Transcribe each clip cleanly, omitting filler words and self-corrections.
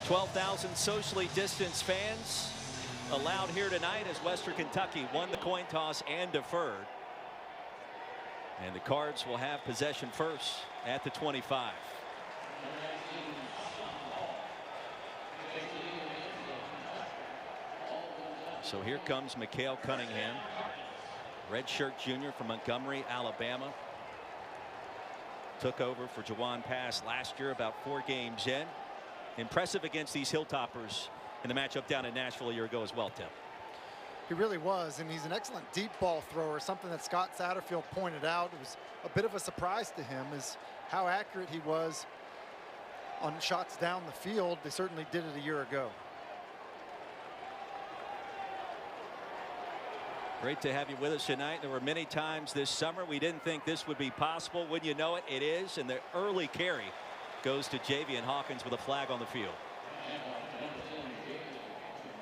12,000 socially distanced fans allowed here tonight as Western Kentucky won the coin toss and deferred. And the Cards will have possession first at the 25. So here comes Micale Cunningham, redshirt junior from Montgomery, Alabama. Took over for Jawan Pass last year, about 4 games in. Impressive against these Hilltoppers in the matchup down in Nashville a year ago as well, Tim. He really was, and he's an excellent deep ball thrower, something that Scott Satterfield pointed out. It was a bit of a surprise to him is how accurate he was on shots down the field. They certainly did it a year ago. Great to have you with us tonight. There were many times this summer we didn't think this would be possible. Wouldn't you know it, it is. And the early carry goes to Javian Hawkins with a flag on the field.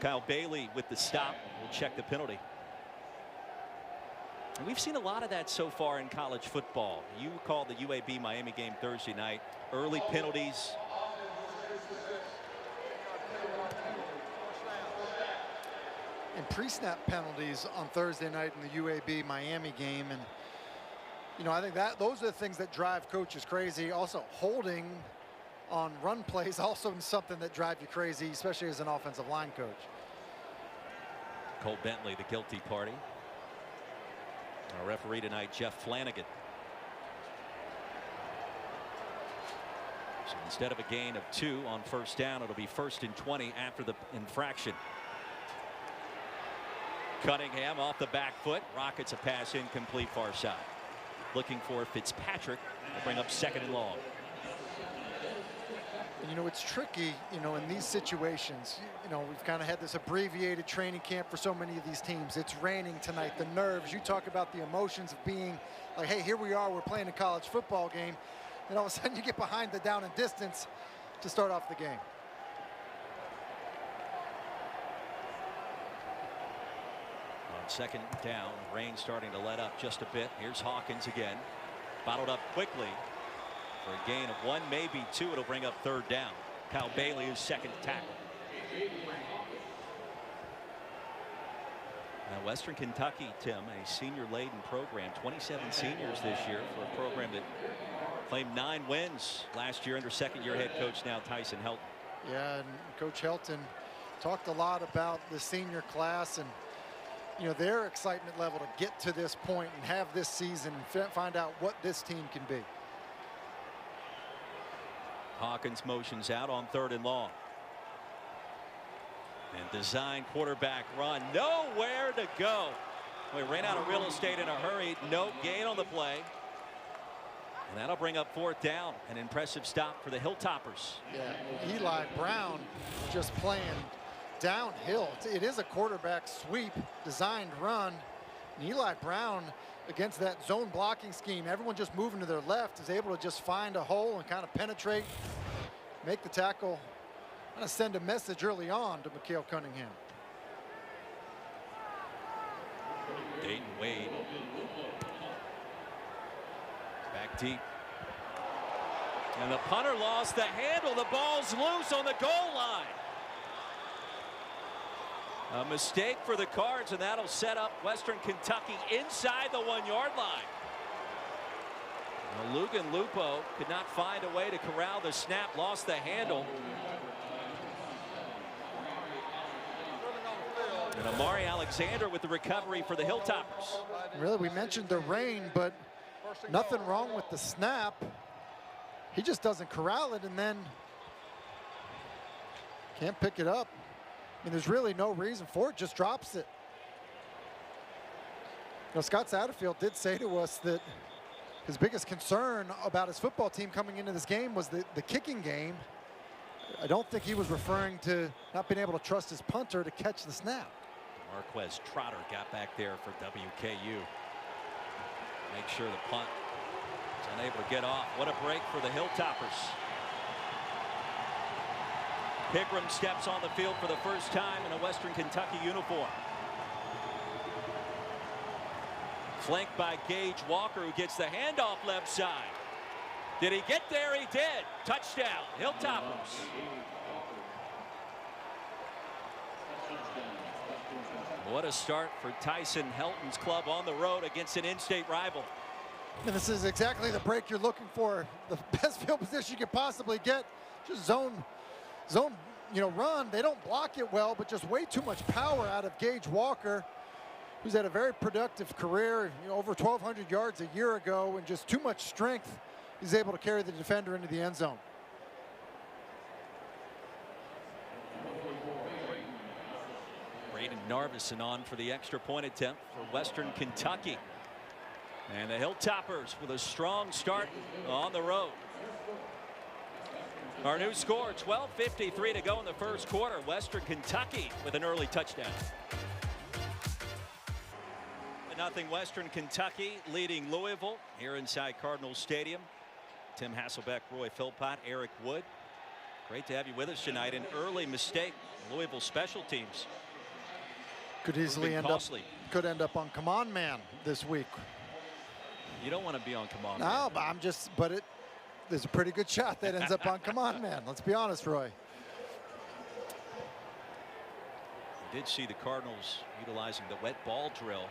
Kyle Bailey with the stop will check the penalty. And we've seen a lot of that so far in college football. You called the UAB Miami game Thursday night. Early penalties. And pre-snap penalties on Thursday night in the UAB Miami game. And, you know, I think that those are the things that drive coaches crazy. Also, holding on run plays also something that drive you crazy, especially as an offensive line coach. Cole Bentley, the guilty party. Our referee tonight, Jeff Flanagan. So instead of a gain of 2 on first down, it'll be 1st and 20 after the infraction. Cunningham off the back foot, rockets a pass incomplete far side. Looking for Fitzpatrick to bring up 2nd and long. And, you know, it's tricky, you know, in these situations. You know, we've kind of had this abbreviated training camp for so many of these teams. It's raining tonight, the nerves. You talk about the emotions of being like, hey, here we are, we're playing a college football game. And all of a sudden you get behind the down and distance to start off the game. On 2nd down, rain starting to let up just a bit. Here's Hawkins again. Bottled up quickly for a gain of 1, maybe 2. It'll bring up 3rd down. Kyle Bailey is 2nd tackle. Now Western Kentucky, Tim, a senior-laden program, 27 seniors this year for a program that claimed 9 wins last year under 2nd-year head coach now Tyson Helton. Yeah, and Coach Helton talked a lot about the senior class and, you know, their excitement level to get to this point and have this season and find out what this team can be. Hawkins motions out on 3rd and long. And design quarterback run. Nowhere to go. We ran out of real estate in a hurry. No gain on the play. And that'll bring up 4th down. An impressive stop for the Hilltoppers. Yeah, Eli Brown just playing downhill. It is a quarterback sweep designed run. And Eli Brown against that zone blocking scheme, everyone just moving to their left, is able to just find a hole and kind of penetrate, make the tackle, kind of send a message early on to Micale Cunningham. Dayton Wade back deep. And the punter lost the handle. The ball's loose on the goal line. A mistake for the Cards, and that'll set up Western Kentucky inside the 1-yard line. Now, Lugan Lupo could not find a way to corral the snap, lost the handle. And Amari Alexander with the recovery for the Hilltoppers. Really, we mentioned the rain, but nothing wrong with the snap. He just doesn't corral it and then can't pick it up. I mean, there's really no reason for it, just drops it. You know, Scott Satterfield did say to us that his biggest concern about his football team coming into this game was the kicking game. I don't think he was referring to not being able to trust his punter to catch the snap. Marquez Trotter got back there for WKU. Make sure the punt is unable to get off. What a break for the Hilltoppers. Pickram steps on the field for the first time in a Western Kentucky uniform. Flanked by Gage Walker, who gets the handoff left side. Did he get there? He did. Touchdown, Hilltoppers. What a start for Tyson Helton's club on the road against an in-state rival. And this is exactly the break you're looking for. The best field position you could possibly get. Just zone, run. They don't block it well, but just way too much power out of Gage Walker, who's had a very productive career, over 1,200 yards a year ago, and just too much strength. He's able to carry the defender into the end zone. Braden Narvison on for the extra point attempt for Western Kentucky. And the Hilltoppers with a strong start on the road. Our new score, 12:53 to go in the first quarter. Western Kentucky with an early touchdown. 0-0 Western Kentucky leading Louisville here inside Cardinals Stadium. Tim Hasselbeck, Roy Philpott, Eric Wood. Great to have you with us tonight. An early mistake, Louisville special teams. Could easily end up on Command Man this week. You don't want to be on Command Man. No, but there's a pretty good shot that ends up on Command Man. Let's be honest, Roy. We did see the Cardinals utilizing the wet ball drill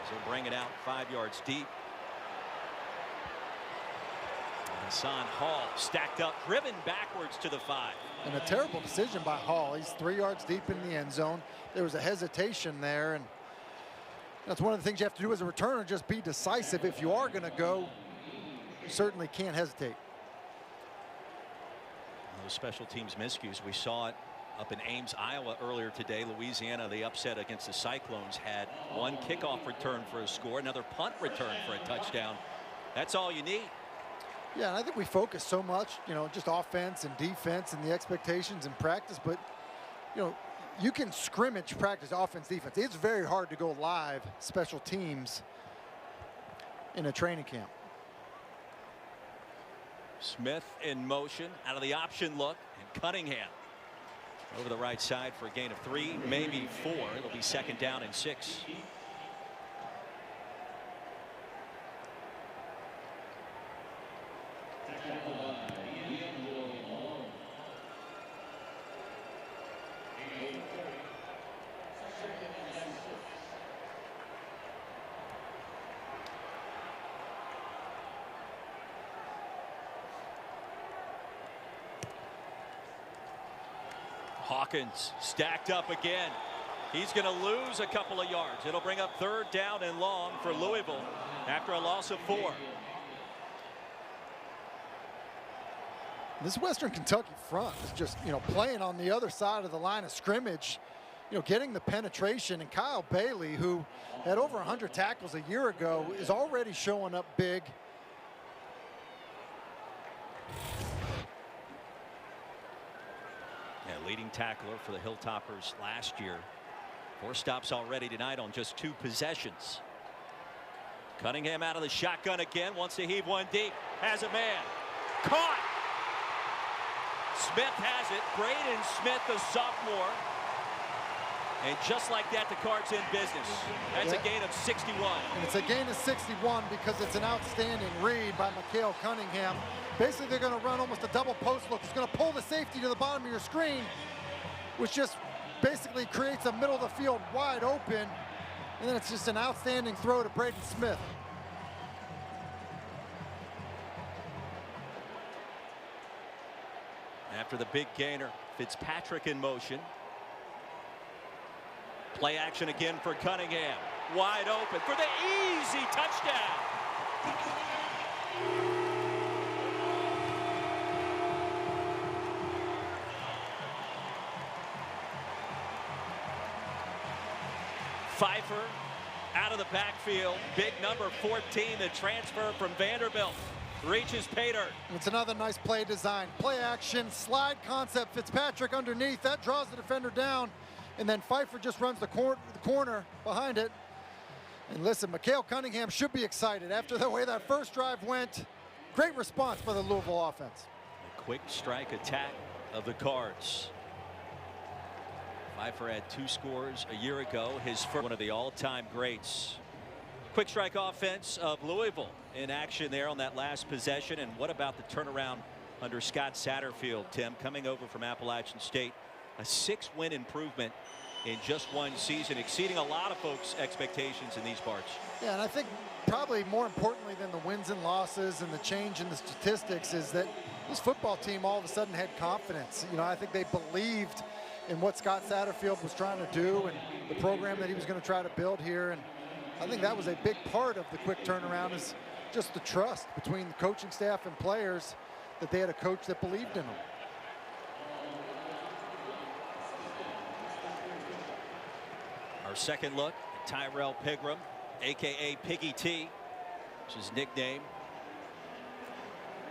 as they're bringing out 5 yards deep. Hassan Hall stacked up, driven backwards to the 5. And a terrible decision by Hall. He's 3 yards deep in the end zone. There was a hesitation there, and that's one of the things you have to do as a returner, just be decisive. If you are going to go, you certainly can't hesitate. Those special teams miscues, we saw it up in Ames, Iowa earlier today. Louisiana, the upset against the Cyclones, had one kickoff return for a score, another punt return for a touchdown. That's all you need. Yeah, and I think we focus so much, just offense and defense and the expectations in practice, but, you can scrimmage practice offense, defense. It's very hard to go live special teams in a training camp. Smith in motion out of the option look, and Cunningham over the right side for a gain of 3, maybe 4. It'll be 2nd down and 6. Hawkins stacked up again. He's going to lose a couple of yards. It'll bring up 3rd down and long for Louisville after a loss of 4. This Western Kentucky front is just, playing on the other side of the line of scrimmage, getting the penetration. And Kyle Bailey, who had over 100 tackles a year ago, is already showing up big. Leading tackler for the Hilltoppers last year. 4 stops already tonight on just 2 possessions. Cunningham out of the shotgun again, wants to heave one deep, has a man. Caught! Smith has it. Braden Smith, the sophomore. And just like that, the Cards in business. That's a gain of 61. And it's a gain of 61 because it's an outstanding read by Micale Cunningham. Basically, they're going to run almost a double post look. It's going to pull the safety to the bottom of your screen, which just basically creates a middle of the field wide open. And then it's just an outstanding throw to Braden Smith. After the big gainer, Fitzpatrick in motion. Play action again for Cunningham. Wide open for the easy touchdown. Pfeiffer out of the backfield. Big number 14, the transfer from Vanderbilt. Reaches Pater. It's another nice play design. Play action, slide concept. Fitzpatrick underneath. That draws the defender down. And then Pfeiffer just runs the corner behind it. And listen, Micale Cunningham should be excited after the way that first drive went. Great response by the Louisville offense. A quick strike attack of the Cards. Pfeiffer had 2 scores a year ago. His first, one of the all-time greats. Quick strike offense of Louisville in action there on that last possession. And what about the turnaround under Scott Satterfield, Tim, coming over from Appalachian State A 6-win improvement in just one season, exceeding a lot of folks' expectations in these parts. Yeah, and I think probably more importantly than the wins and losses and the change in the statistics is that this football team all of a sudden had confidence. You know, I think they believed in what Scott Satterfield was trying to do and the program that he was going to try to build here. And I think that was a big part of the quick turnaround, is just the trust between the coaching staff and players that they had a coach that believed in them. Our second look at Tyrell Pigram, a.k.a. Piggy T, which is his nickname.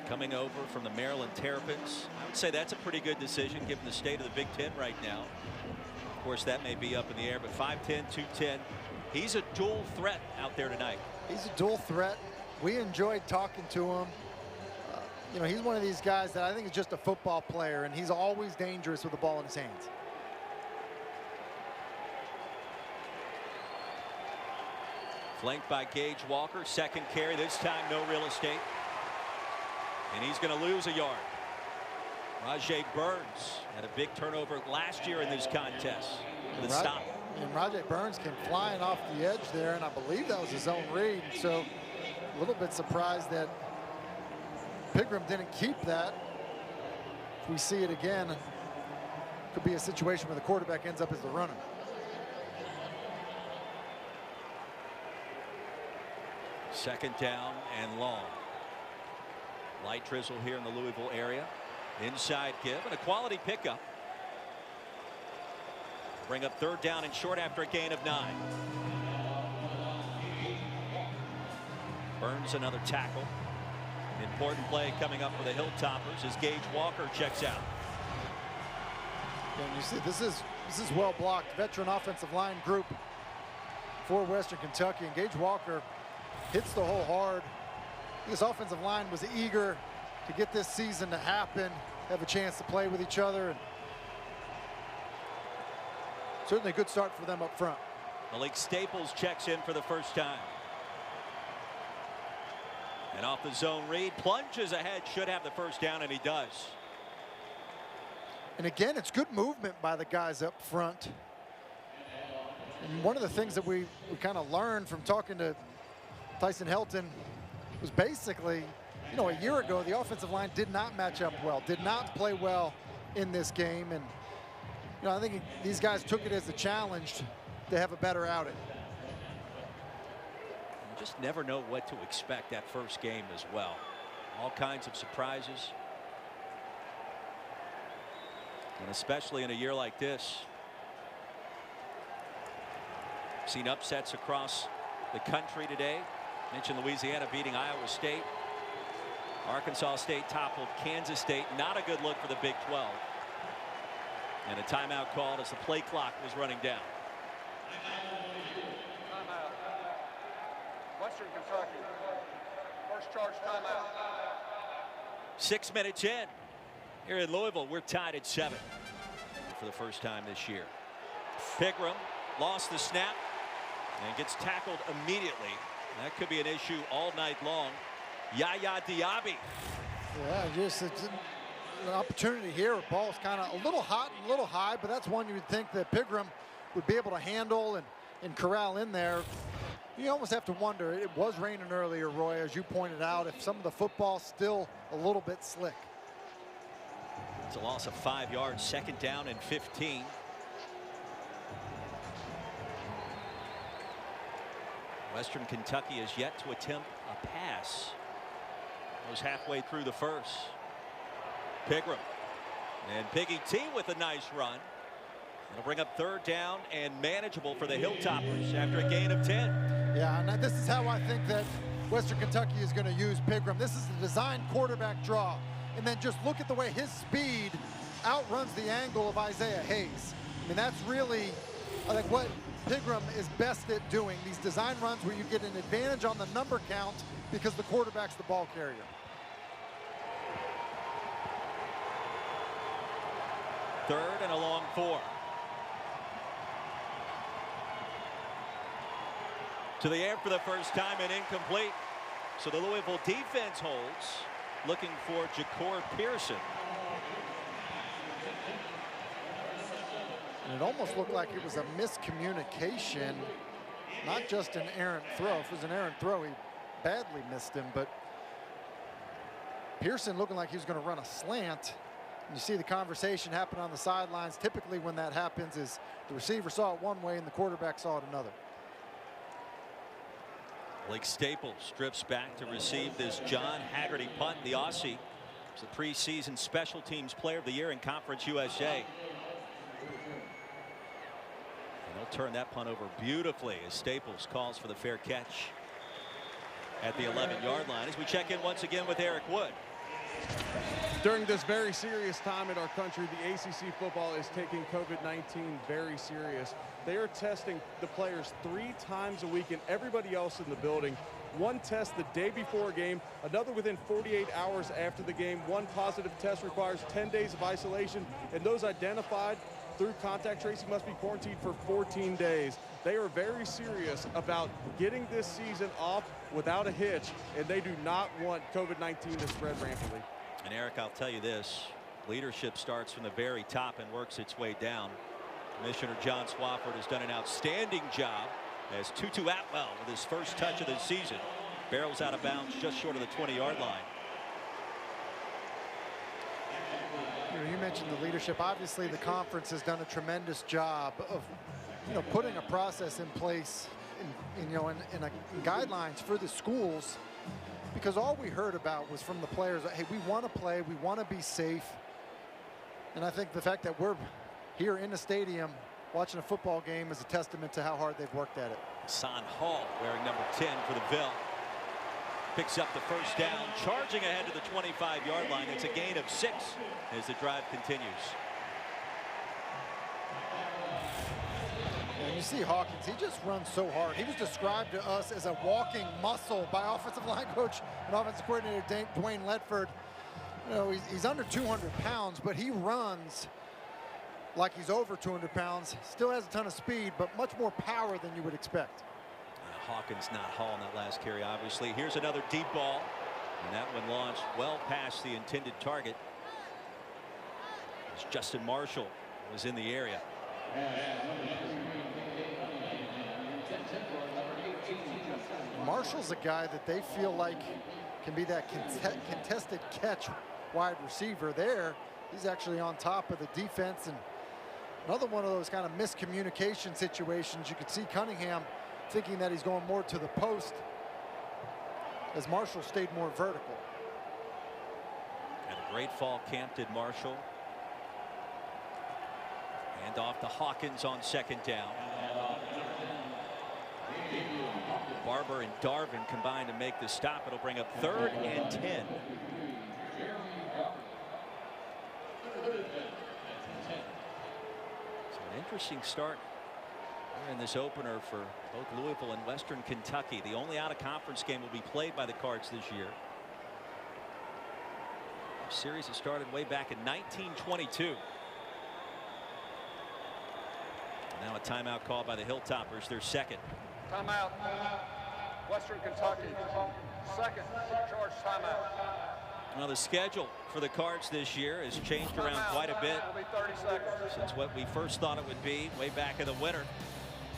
Coming over from the Maryland Terrapins. I would say that's a pretty good decision given the state of the Big Ten right now. Of course, that may be up in the air, but 5'10", 210. He's a dual threat out there tonight. He's a dual threat. We enjoyed talking to him. You know, he's one of these guys that I think is just a football player, and he's always dangerous with the ball in his hands. Flanked by Gage Walker, second carry, this time no real estate. And he's going to lose a yard. Rajay Burns had a big turnover last year in this contest with a stop. And Rajay Burns came flying off the edge there, and I believe that was his own read. So a little bit surprised that Pigram didn't keep that. If we see it again, it could be a situation where the quarterback ends up as the runner. Second down and long. Light drizzle here in the Louisville area. Inside give and a quality pickup. Bring up third down and short after a gain of 9. Burns another tackle. Important play coming up for the Hilltoppers as Gage Walker checks out. And you see this is well blocked. Veteran offensive line group for Western Kentucky, and Gage Walker hits the hole hard. This offensive line was eager to get this season to happen, have a chance to play with each other, and certainly a good start for them up front. Malik Staples checks in for the first time. And off the zone read, plunges ahead, should have the first down, and he does. And again, it's good movement by the guys up front. And one of the things that we kind of learned from talking to Tyson Helton was basically, you know, a year ago, the offensive line did not match up well, did not play well in this game. And, you know, I think these guys took it as a challenge to have a better outing. You just never know what to expect that first game as well. All kinds of surprises. And especially in a year like this. Seen upsets across the country today. Mentioned Louisiana beating Iowa State. Arkansas State toppled Kansas State. Not a good look for the Big 12. And a timeout called as the play clock was running down. Timeout. Western Kentucky. First charge timeout. 6 minutes in. Here in Louisville, we're tied at 7 for the first time this year. Pigram lost the snap and gets tackled immediately. That could be an issue all night long. Yaya Diaby. Yeah, just it's an opportunity here. Ball's kind of a little hot and a little high, but that's one you would think that Pigram would be able to handle and corral in there. You almost have to wonder, it was raining earlier, Roy, as you pointed out, if some of the football's still a little bit slick. It's a loss of 5 yards, second down and 15. Western Kentucky has yet to attempt a pass. It was halfway through the first. Pigram and Piggy T with a nice run. It'll bring up third down and manageable for the Hilltoppers after a gain of 10. Yeah, and this is how I think that Western Kentucky is going to use Pigram. This is the design quarterback draw. And then just look at the way his speed outruns the angle of Isaiah Hayes. I mean, that's really, I think, what Pigram is best at doing. These design runs where you get an advantage on the number count because the quarterback's the ball carrier. Third and a long 4. To the air for the first time and incomplete. So the Louisville defense holds, looking for Ja'Cour Pearson. And it almost looked like it was a miscommunication, not just an errant throw. If it was an errant throw, he badly missed him, but Pearson looking like he was going to run a slant. And you see the conversation happen on the sidelines. Typically when that happens is the receiver saw it one way and the quarterback saw it another. Blake Staples drifts back to receive this John Haggerty punt. The Aussie is the preseason special teams player of the year in Conference USA. And they'll turn that punt over beautifully as Staples calls for the fair catch at the 11-yard line. As we check in once again with Eric Wood. During this very serious time in our country, the ACC football is taking COVID-19 very serious. They are testing the players 3 times a week and everybody else in the building. One test the day before a game, another within 48 hours after the game. One positive test requires 10 days of isolation, and those identified through contact tracing must be quarantined for 14 days. They are very serious about getting this season off without a hitch, and they do not want COVID-19 to spread rampantly. And Eric, I'll tell you this, leadership starts from the very top and works its way down. Commissioner John Swofford has done an outstanding job as Tutu Atwell with his first touch of the season barrels out of bounds just short of the 20-yard line. You mentioned the leadership. Obviously the conference has done a tremendous job of putting a process in place in guidelines for the schools, because all we heard about was from the players, hey, we want to play, we want to be safe. And I think the fact that we're here in the stadium watching a football game is a testament to how hard they've worked at it. Son Hall wearing number 10 for the Ville. Picks up the first down, charging ahead to the 25-yard line. It's a gain of 6 as the drive continues. And you see Hawkins, he just runs so hard. He was described to us as a walking muscle by offensive line coach and offensive coordinator Dwayne Ledford. He's under 200 pounds, but he runs like he's over 200 pounds. Still has a ton of speed, but much more power than you would expect. Hawkins not Hall on that last carry, obviously. Here's another deep ball, and that one launched well past the intended target. As Justin Marshall was in the area. Marshall's a guy that they feel like can be that contested catch wide receiver there. He's actually on top of the defense, and another one of those kind of miscommunication situations. You could see Cunningham thinking that he's going more to the post as Marshall stayed more vertical. And a great fall camp did Marshall. And off to Hawkins on second down. Barber and Darvin combine to make the stop. It'll bring up 3rd and 10. So an interesting start in this opener for both Louisville and Western Kentucky. The only out-of-conference game will be played by the Cards this year. The series has started way back in 1922. Now a timeout called by the Hilltoppers, their second. Timeout. Western Kentucky. Second charge timeout. Well, the schedule for the Cards this year has changed around quite a bit It'll be 30 seconds. since what we first thought it would be way back in the winter.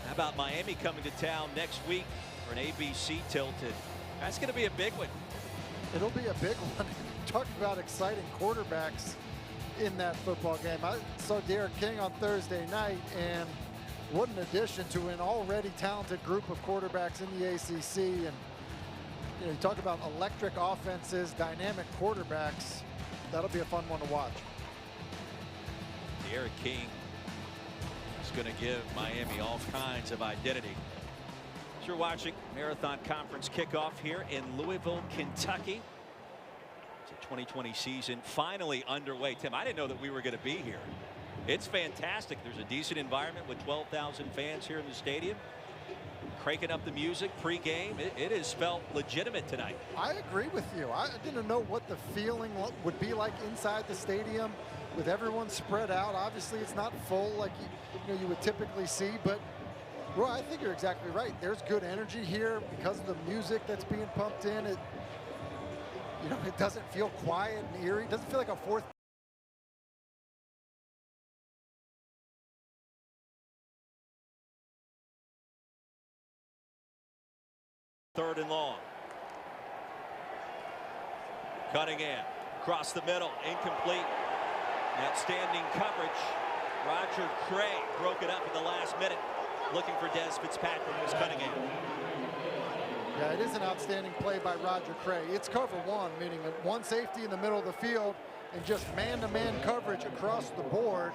How about Miami coming to town next week for an ABC tilted? That's going to be a big one. It'll be a big one. Talk about exciting quarterbacks in that football game. I saw Derek King on Thursday night, and what an addition to an already talented group of quarterbacks in the ACC. And you talk about electric offenses, dynamic quarterbacks. That'll be a fun one to watch. Derek King is going to give Miami all kinds of identity. As you're watching Marathon Conference kickoff here in Louisville, Kentucky. It's a 2020 season finally underway. Tim, I didn't know that we were going to be here. It's fantastic. There's a decent environment with 12,000 fans here in the stadium. Cranking up the music pregame. It has felt legitimate tonight. I agree with you. I didn't know what the feeling would be like inside the stadium with everyone spread out. Obviously, it's not full like you would typically see, but well, I think you're exactly right. There's good energy here because of the music that's being pumped in. It doesn't feel quiet and eerie. It doesn't feel like a fourth 3rd and long. Cunningham across the middle, incomplete. Outstanding coverage. Roger Cray broke it up at the last minute. Looking for Dez Fitzpatrick. Was Cunningham. Yeah, it is an outstanding play by Roger Cray. It's cover one, meaning one safety in the middle of the field and just man-to-man coverage across the board.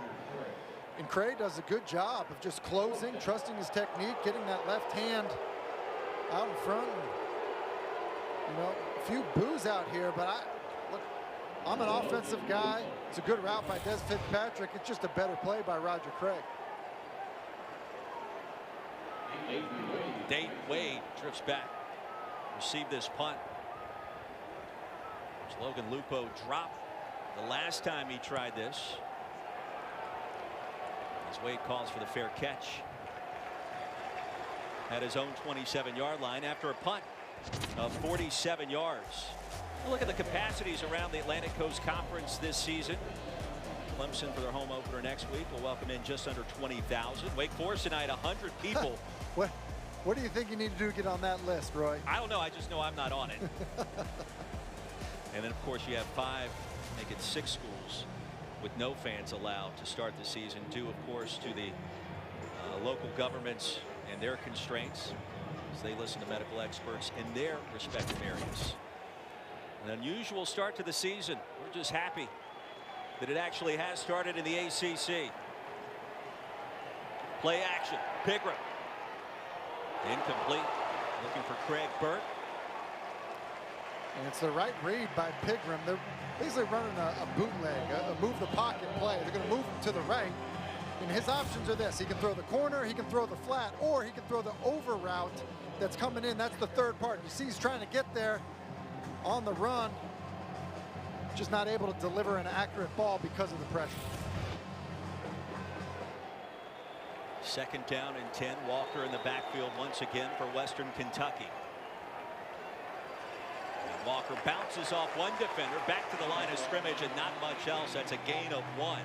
And Cray does a good job of just closing, trusting his technique, getting that left hand out in front. And, you know, a few boos out here, but look, I'm an offensive guy. It's a good route by Dez Fitzpatrick. It's just a better play by Roger Cray. Dayton Wade drifts back. Received this punt. Logan Lupo dropped the last time he tried this. As Wade calls for the fair catch. At his own 27-yard line after a punt of 47 yards. Look at the capacities around the Atlantic Coast Conference this season. Clemson for their home opener next week will welcome in just under 20,000. Wake Forest tonight, 100 people. What do you think you need to do to get on that list, Roy? I don't know. I just know I'm not on it. And then, of course, you have 5, make it 6 schools with no fans allowed to start the season, due, of course, to the local governments and their constraints as they listen to medical experts in their respective areas. An unusual start to the season. We're just happy that it actually has started in the ACC. Play action. Pigram. Incomplete. Looking for Craig Burt. And it's the right read by Pigram. They're basically running a bootleg, a move the pocket play. They're going to move him to the right. And his options are this. He can throw the corner, he can throw the flat, or he can throw the over route that's coming in. That's the third part. You see he's trying to get there on the run. Just not able to deliver an accurate ball because of the pressure. 2nd down and 10. Walker in the backfield once again for Western Kentucky. And Walker bounces off one defender back to the line of scrimmage and not much else. That's a gain of 1.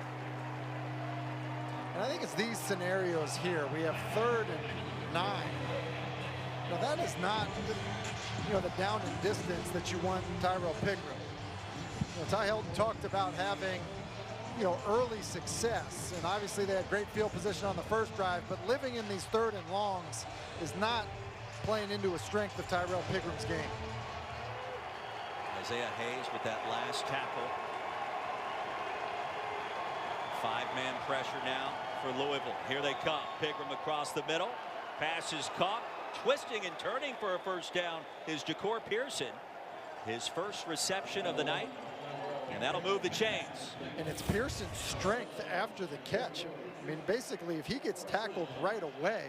And I think it's these scenarios here. We have 3rd and 9. Now that is not the down and distance that you want Tyrell Pigram. Ty Helton talked about having early success, and obviously they had great field position on the first drive, but living in these 3rd and longs is not playing into a strength of Tyrell Pigram's game. Isaiah Hayes with that last tackle. 5-man pressure now for Louisville. Here they come. Pigram across the middle. Pass is caught. Twisting and turning for a first down is Ja'Cour Pearson. His first reception of the night. And that'll move the chains. And it's Pearson's strength after the catch. I mean, basically, if he gets tackled right away,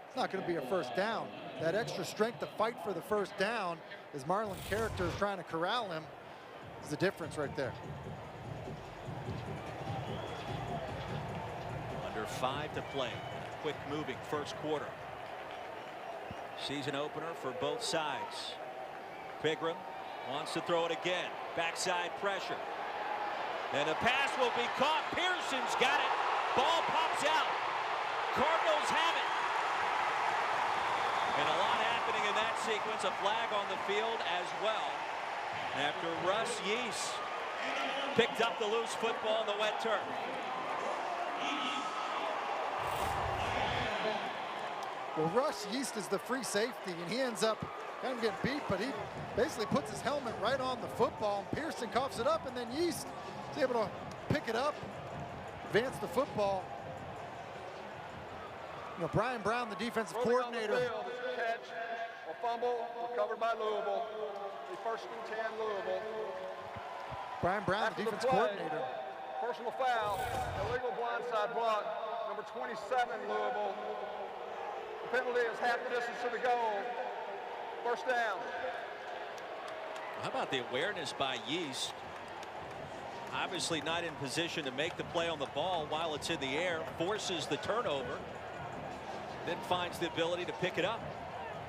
it's not going to be a first down. That extra strength to fight for the first down as Marlon Character is trying to corral him is the difference right there. Under 5 to play. Quick moving first quarter. Season opener for both sides. Pigram wants to throw it again. Backside pressure. And the pass will be caught. Pearson's got it. Ball pops out. Cardinals have it. And a lot happening in that sequence. A flag on the field as well. After Russ Yeast picked up the loose football on the wet turf. Well, Russ Yeast is the free safety, and he ends up kind of getting beat, but he basically puts his helmet right on the football, and Pearson coughs it up, and then Yeast is able to pick it up, advance the football. Brian Brown, the defensive coordinator. On the field, catch, a fumble, recovered by Louisville. The 1st and 10, Louisville. Brian Brown, After the defense play, coordinator. Personal foul, illegal blindside block, number 27, Louisville. The penalty is half the distance to the goal. First down. How about the awareness by Yeast? Obviously not in position to make the play on the ball while it's in the air, forces the turnover, then finds the ability to pick it up.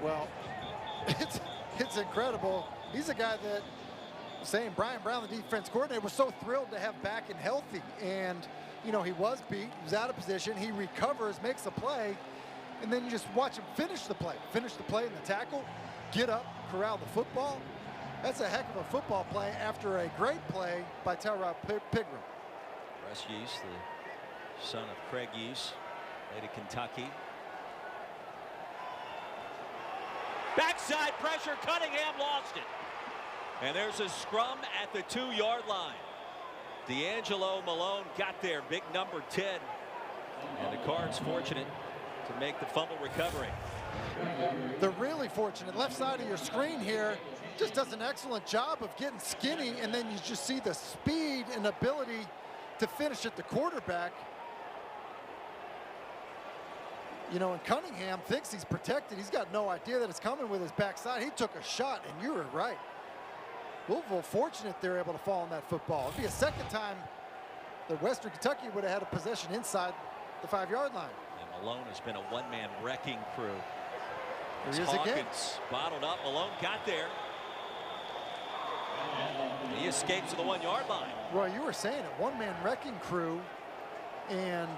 Well, it's incredible. He's a guy that, saying Brian Brown, the defense coordinator, was so thrilled to have back and healthy. And, he was beat, he was out of position, he recovers, makes a play, and then you just watch him finish the play in the tackle. get up, corral the football. That's a heck of a football play after a great play by Tyrod Pigram. Russ Yeast, the son of Craig Yeast, played at Kentucky. Backside pressure, Cunningham lost it. And there's a scrum at the 2-yard line. D'Angelo Malone got there, big number 10. And the Cards fortunate to make the fumble recovery. They're really fortunate. Left side of your screen here just does an excellent job of getting skinny, and then you just see the speed and ability to finish at the quarterback. You know, and Cunningham thinks he's protected. He's got no idea that it's coming with his backside. He took a shot, and you were right. Louisville fortunate they're able to fall on that football. It'd be a second time that Western Kentucky would have had a possession inside the 5-yard line. And Malone has been a one-man wrecking crew. Here he is Hawkins again. bottled up. Malone got there. He escapes to the 1-yard line. Roy, you were saying it, one-man wrecking crew, and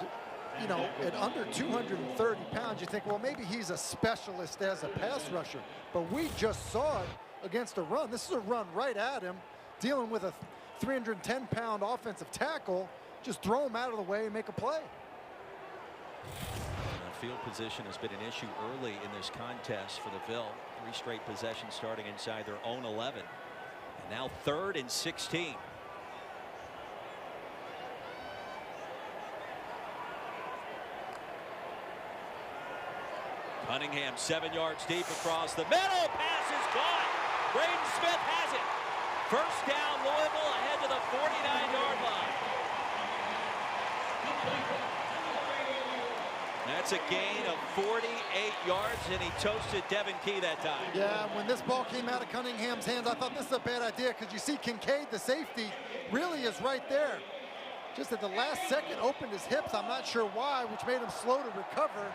you know, at under 230 pounds, you think, well, maybe he's a specialist as a pass rusher. But we just saw it against a run. This is a run right at him, dealing with a 310-pound offensive tackle. Just throw him out of the way and make a play. Field position has been an issue early in this contest for the Ville. 3 straight possessions starting inside their own 11. And now 3rd and 16. Cunningham 7 yards deep across the middle. Pass is caught. Braden Smith has it. First down, Louisville ahead to the 49-yard line. That's a gain of 48 yards, and he toasted Devin Key that time. Yeah, when this ball came out of Cunningham's hands, I thought this is a bad idea, because you see Kincaid, the safety, really is right there. Just at the last second opened his hips. I'm not sure why, which made him slow to recover.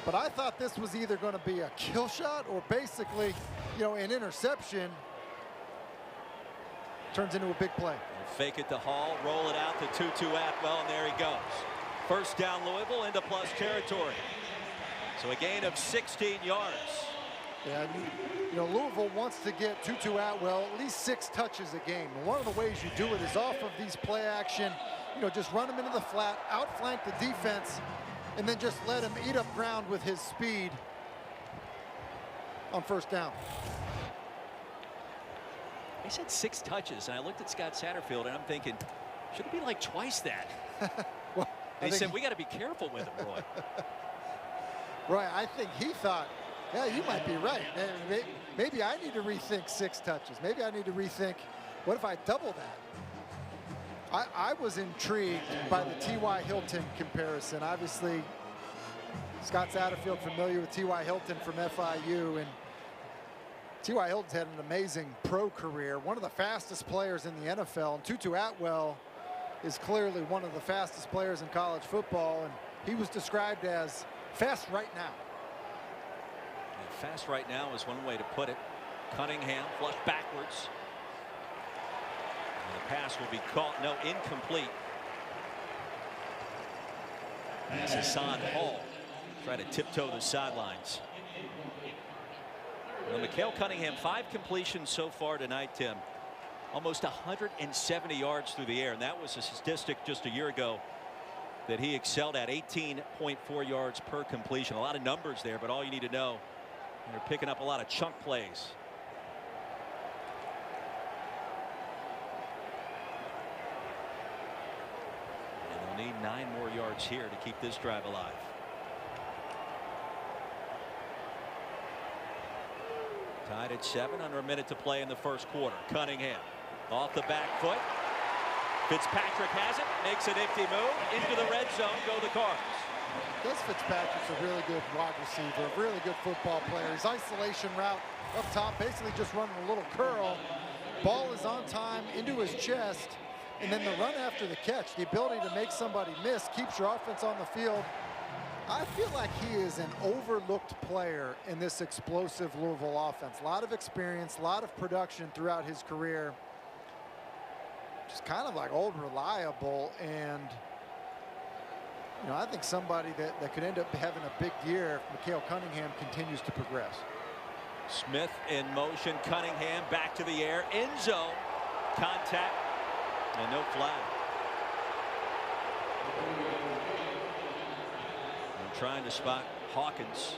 But I thought this was either going to be a kill shot or basically, you know, an interception. Turns into a big play. Fake it to Hall, roll it out to Tutu Atwell, and there he goes. First down, Louisville into plus territory. So a gain of 16 yards. Yeah, you know, Louisville wants to get Tutu Atwell at least 6 touches a game. And one of the ways you do it is off of these play action, you know, just run him into the flat, outflank the defense, and then just let him eat up ground with his speed on first down. He said 6 touches, and I looked at Scott Satterfield, and I'm thinking, should it be like twice that? Well, and he said, we got to be careful with him, Roy. Roy, I think he thought, yeah, you might be right. Maybe I need to rethink 6 touches. Maybe I need to rethink, what if I double that? I was intrigued by the T.Y. Hilton comparison. Obviously, Scott Satterfield familiar with T.Y. Hilton from FIU, and T.Y. Hilton's had an amazing pro career, one of the fastest players in the NFL, and Tutu Atwell is clearly one of the fastest players in college football, and he was described as fast right now. Yeah, fast right now is one way to put it. Cunningham flush backwards. And the pass will be caught. No, incomplete. That's Hassan Hall. Try to tiptoe the sidelines. Well, Micale Cunningham, 5 completions so far tonight, Tim. Almost 170 yards through the air, and that was a statistic just a year ago that he excelled at. 18.4 yards per completion. A lot of numbers there, but all you need to know, they're picking up a lot of chunk plays. And they'll need 9 more yards here to keep this drive alive. Tied at 7, under a minute to play in the first quarter. Cunningham off the back foot. Fitzpatrick has it, makes a nifty move into the red zone. Go the Cards. Dez Fitzpatrick's a really good wide receiver, a really good football player. His isolation route up top, basically just running a little curl. Ball is on time into his chest, and then the run after the catch, the ability to make somebody miss, keeps your offense on the field. I feel like he is an overlooked player in this explosive Louisville offense. A lot of experience, a lot of production throughout his career. Just kind of like old reliable, and You know, I think somebody that could end up having a big year if Micale Cunningham continues to progress. Smith in motion. Cunningham back to the air. End zone. Contact. And no flag. I'm trying to spot Hawkins.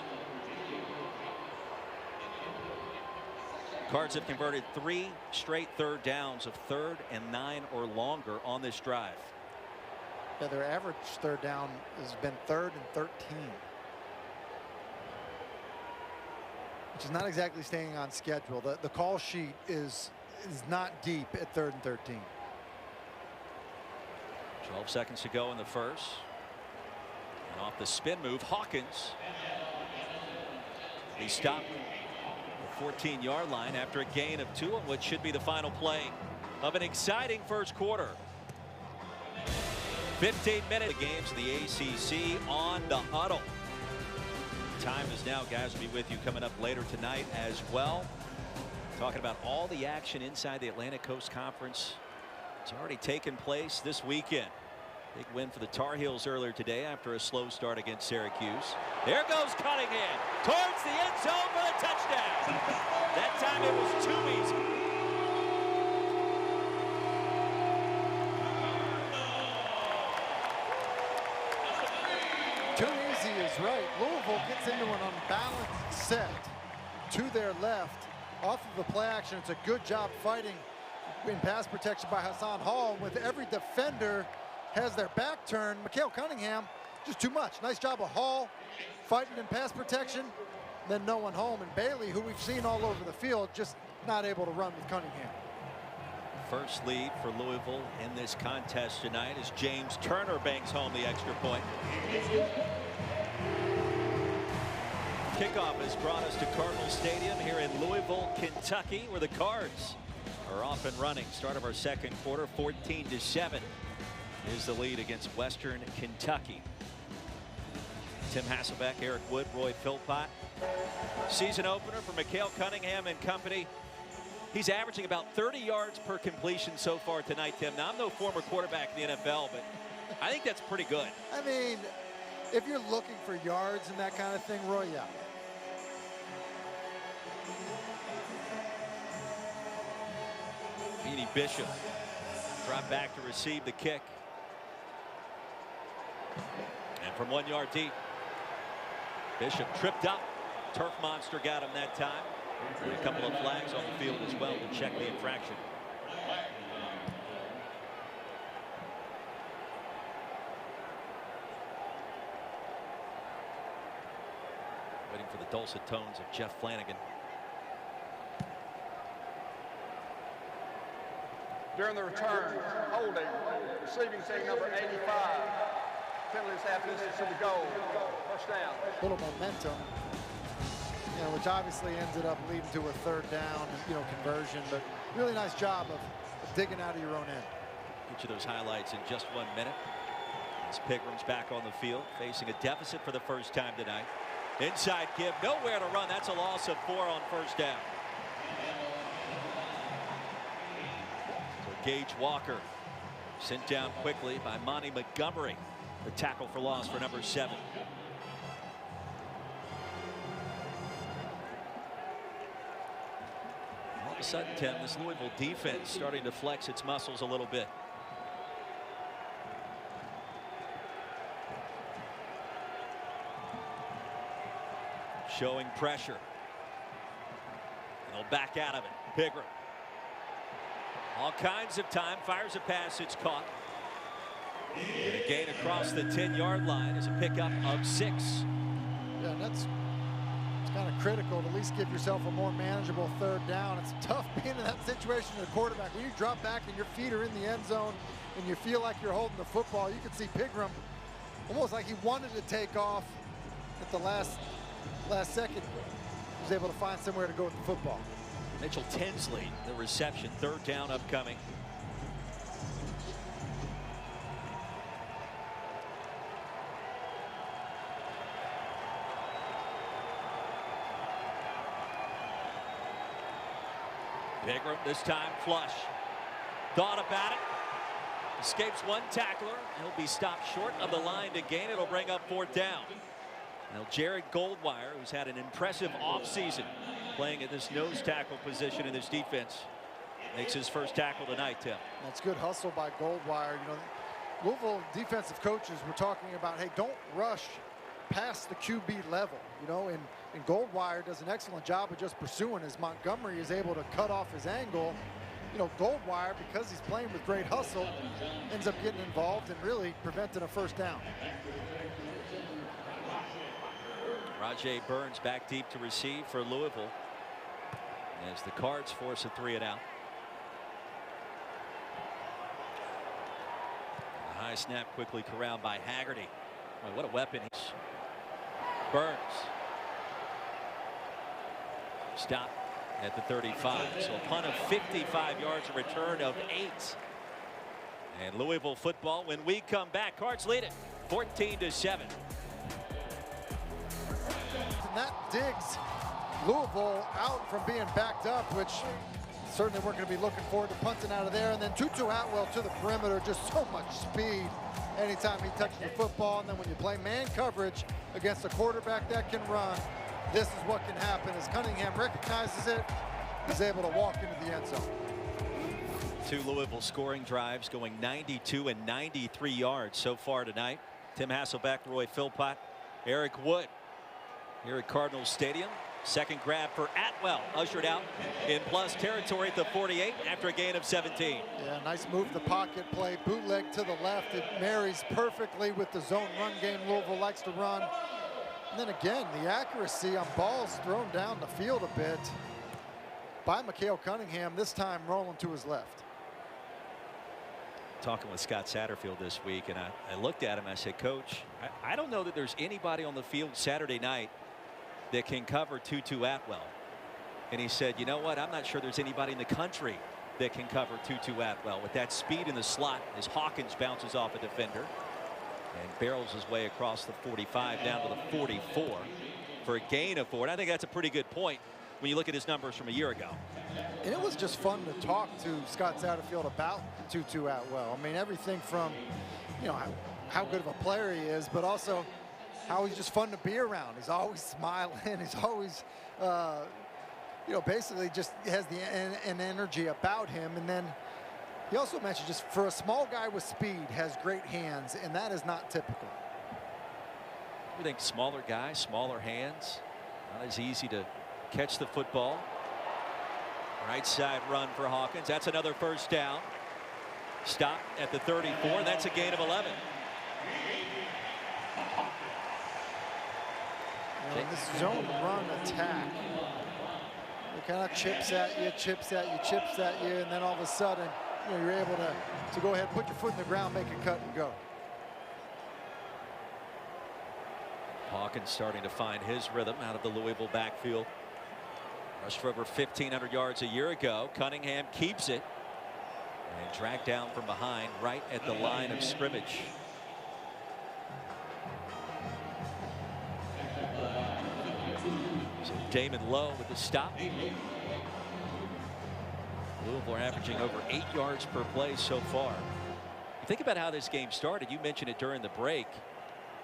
Cards have converted 3 straight third downs of 3rd and 9 or longer on this drive. Yeah, their average third down has been 3rd and 13. Which is not exactly staying on schedule. The call sheet is not deep at 3rd and 13. 12 seconds to go in the first. And off the spin move, Hawkins. He stopped the 14-yard line after a gain of 2 on what should be the final play of an exciting first quarter. 15 minutes. The games in the ACC on the huddle. Time is now, guys. Will be with you coming up later tonight as well. Talking about all the action inside the Atlantic Coast Conference. It's already taken place this weekend. Big win for the Tar Heels earlier today after a slow start against Syracuse. There goes Cunningham towards the end zone for the touchdown. That time it was too easy. Too easy is right. Louisville gets into an unbalanced set to their left off of the play action. It's a good job fighting in pass protection by Hassan Hall. With every defender has their back turned, Micale Cunningham just too much. Nice job of Hall fighting in pass protection. Then no one home. And Bailey, who we've seen all over the field, just not able to run with Cunningham. First lead for Louisville in this contest tonight as James Turner bangs home the extra point. Kickoff has brought us to Cardinal Stadium here in Louisville, Kentucky, where the Cards are off and running. Start of our second quarter, 14-7 is the lead against Western Kentucky. Tim Hasselbeck, Eric Wood, Roy Philpott. Season opener for Micale Cunningham and company. He's averaging about 30 yards per completion so far tonight, Tim. Now, I'm no former quarterback in the NFL, but I think that's pretty good. I mean, if you're looking for yards and that kind of thing, Roy, yeah. Beanie Bishop dropped back to receive the kick. And from 1 yard deep, Bishop tripped up. Turf monster got him that time. And a couple of flags on the field as well to check the infraction. Waiting for the dulcet tones of Jeff Flanagan. During the return, holding, receiving team number 85. Penalties half distance to the goal. First down. Little momentum, you know, which obviously ended up leading to a third down, you know, conversion. But really nice job of digging out of your own end. Each of those highlights in just 1 minute. As Pigram's back on the field, facing a deficit for the first time tonight. Inside give, nowhere to run. That's a loss of 4 on first down. So Gage Walker sent down quickly by Monty Montgomery. The tackle for loss for number 7. All of a sudden, Tim, this Louisville defense starting to flex its muscles a little bit. Showing pressure. And they'll back out of it. Pigram. All kinds of time. Fires a pass. It's caught. And a gain across the 10-yard line is a pickup of 6. Yeah, and it's kind of critical to at least give yourself a more manageable third down. It's tough being in that situation as a quarterback. When you drop back and your feet are in the end zone and you feel like you're holding the football, you can see Pigram almost like he wanted to take off at the last second. He was able to find somewhere to go with the football. Mitchell Tinsley, the reception, third down upcoming. Pigram this time flush. Thought about it. escapes one tackler. He'll be stopped short of the line to gain. It'll bring up 4th down. Now Jared Goldwire, who's had an impressive offseason playing at this nose tackle position in this defense, makes his first tackle tonight, Tim. That's good hustle by Goldwire. You know, Louisville defensive coaches were talking about, hey, don't rush past the QB level, you know, and Goldwire does an excellent job of just pursuing as Montgomery is able to cut off his angle. You know, Goldwire, because he's playing with great hustle, ends up getting involved and really preventing a first down. Rajay Burns back deep to receive for Louisville as the Cards force a 3 and out. The high snap quickly corralled by Haggerty. Boy, what a weapon. Burns. Stop at the 35. So a punt of 55 yards, a return of 8. And Louisville football, when we come back, Cards lead it 14-7. And that digs Louisville out from being backed up, which certainly we're going to be looking forward to punting out of there. And then Tutu Atwell to the perimeter, just so much speed anytime he touches the football. And then when you play man coverage against a quarterback that can run, this is what can happen. As Cunningham recognizes it, he's able to walk into the end zone. 2 Louisville scoring drives going 92 and 93 yards so far tonight. Tim Hasselbeck, Roy Philpott, Eric Wood here at Cardinals Stadium. Second grab for Atwell, ushered out in plus territory at the 48 after a gain of 17. Yeah, nice move the pocket play, bootleg to the left. It marries perfectly with the zone run game Louisville likes to run. And then again, the accuracy on balls thrown down the field a bit by Micale Cunningham, this time rolling to his left. Talking with Scott Satterfield this week, and I looked at him, I said, Coach, I don't know that there's anybody on the field Saturday night that can cover Tutu Atwell. And he said, you know what, I'm not sure there's anybody in the country that can cover Tutu Atwell with that speed in the slot as Hawkins bounces off a defender and barrels his way across the 45 down to the 44 for a gain of 4. And I think that's a pretty good point when you look at his numbers from a year ago. And it was just fun to talk to Scott Satterfield about Tutu Atwell. I mean, everything from, you know, how good of a player he is, but also how he's just fun to be around. He's always smiling. He's always, you know, basically just has an energy about him. And then he also mentioned, just for a small guy with speed, has great hands, and that is not typical. You think smaller guy, smaller hands, not as easy to catch the football. Right side run for Hawkins. That's another first down. Stop at the 34. That's a gain of 11. You know, this zone run attack, it kind of chips at you, chips at you, chips at you, and then all of a sudden, you know, you're able to go ahead, put your foot in the ground, make a cut, and go. Hawkins starting to find his rhythm out of the Louisville backfield. Rushed for over 1,500 yards a year ago. Cunningham keeps it and dragged down from behind right at the line of scrimmage. So Damon Lowe with the stop. Louisville are averaging over 8 yards per play so far. You think about how this game started. You mentioned it during the break.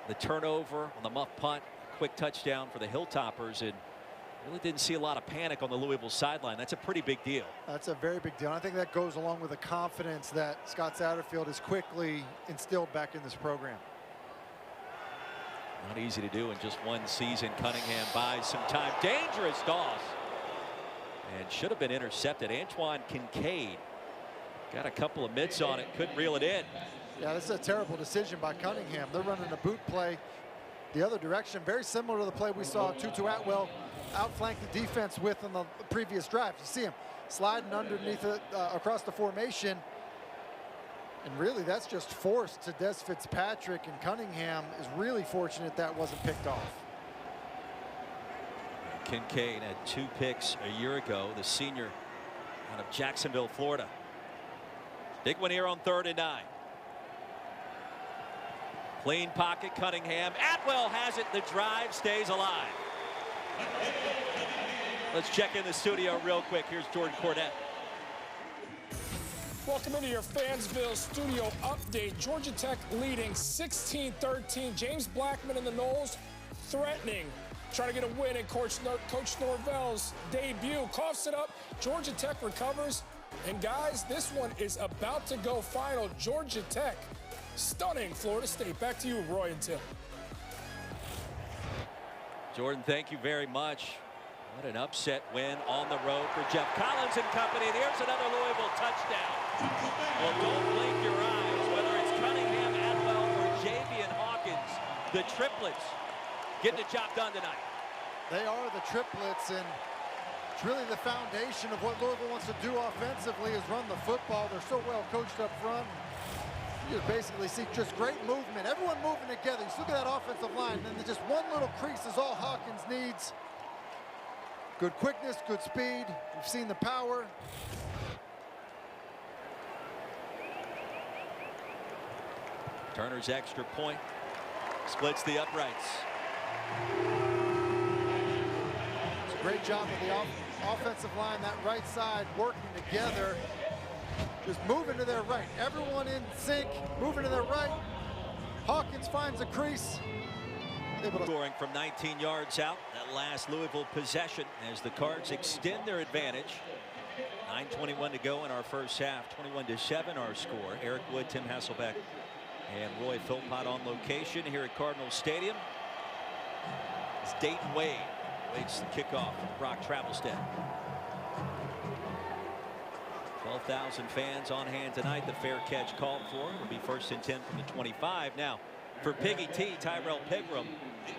The turnover on the muff punt, quick touchdown for the Hilltoppers, and really didn't see a lot of panic on the Louisville sideline. That's a pretty big deal. That's a very big deal. I think that goes along with the confidence that Scott Satterfield has quickly instilled back in this program. Not easy to do in just one season. Cunningham buys some time. Dangerous toss. And should have been intercepted. Antoine Kincaid got a couple of mitts on it. Couldn't reel it in. Yeah, this is a terrible decision by Cunningham. They're running a boot play the other direction. Very similar to the play we saw Tutu Atwell outflank the defense with on the previous drive. You see him sliding underneath it across the formation. And really, that's just forced to Dez Fitzpatrick, and Cunningham is really fortunate that wasn't picked off. Kincaid had 2 picks a year ago, the senior out of Jacksonville, Florida. Big one here on 3rd and 9. Clean pocket, Cunningham. Atwell has it. The drive stays alive. Let's check in the studio real quick. Here's Jordan Cornette. Welcome into your Fansville studio update. Georgia Tech leading 16-13. James Blackman and the Noles threatening, trying to get a win in Coach Norvell's debut. Coughs it up. Georgia Tech recovers. And guys, this one is about to go final. Georgia Tech stunning Florida State. Back to you, Roy and Tim. Jordan, thank you very much. What an upset win on the road for Jeff Collins and company. And here's another Louisville touchdown. Well, don't blink your eyes, whether it's Cunningham, Atwell, or Javian Hawkins. The triplets getting the job done tonight. They are the triplets, and it's really the foundation of what Louisville wants to do offensively is run the football. They're so well coached up front. You just basically see just great movement. Everyone moving together. You look at that offensive line, and then just one little crease is all Hawkins needs. Good quickness, good speed. You've seen the power. Turner's extra point splits the uprights. It's a great job of the offensive line, that right side working together. Just moving to their right. Everyone in sync, moving to their right. Hawkins finds a crease. Scoring from 19 yards out. That last Louisville possession as the Cards extend their advantage. 9:21 to go in our first half. 21-7 our score. Eric Wood, Tim Hasselbeck, and Roy Philpott on location here at Cardinal Stadium. It's Dayton Wade waits the kickoff from Brock Travelstead. 12,000 fans on hand tonight. The fair catch called for will be 1st and 10 from the 25. Now for Piggy T, Tyrell Pigram,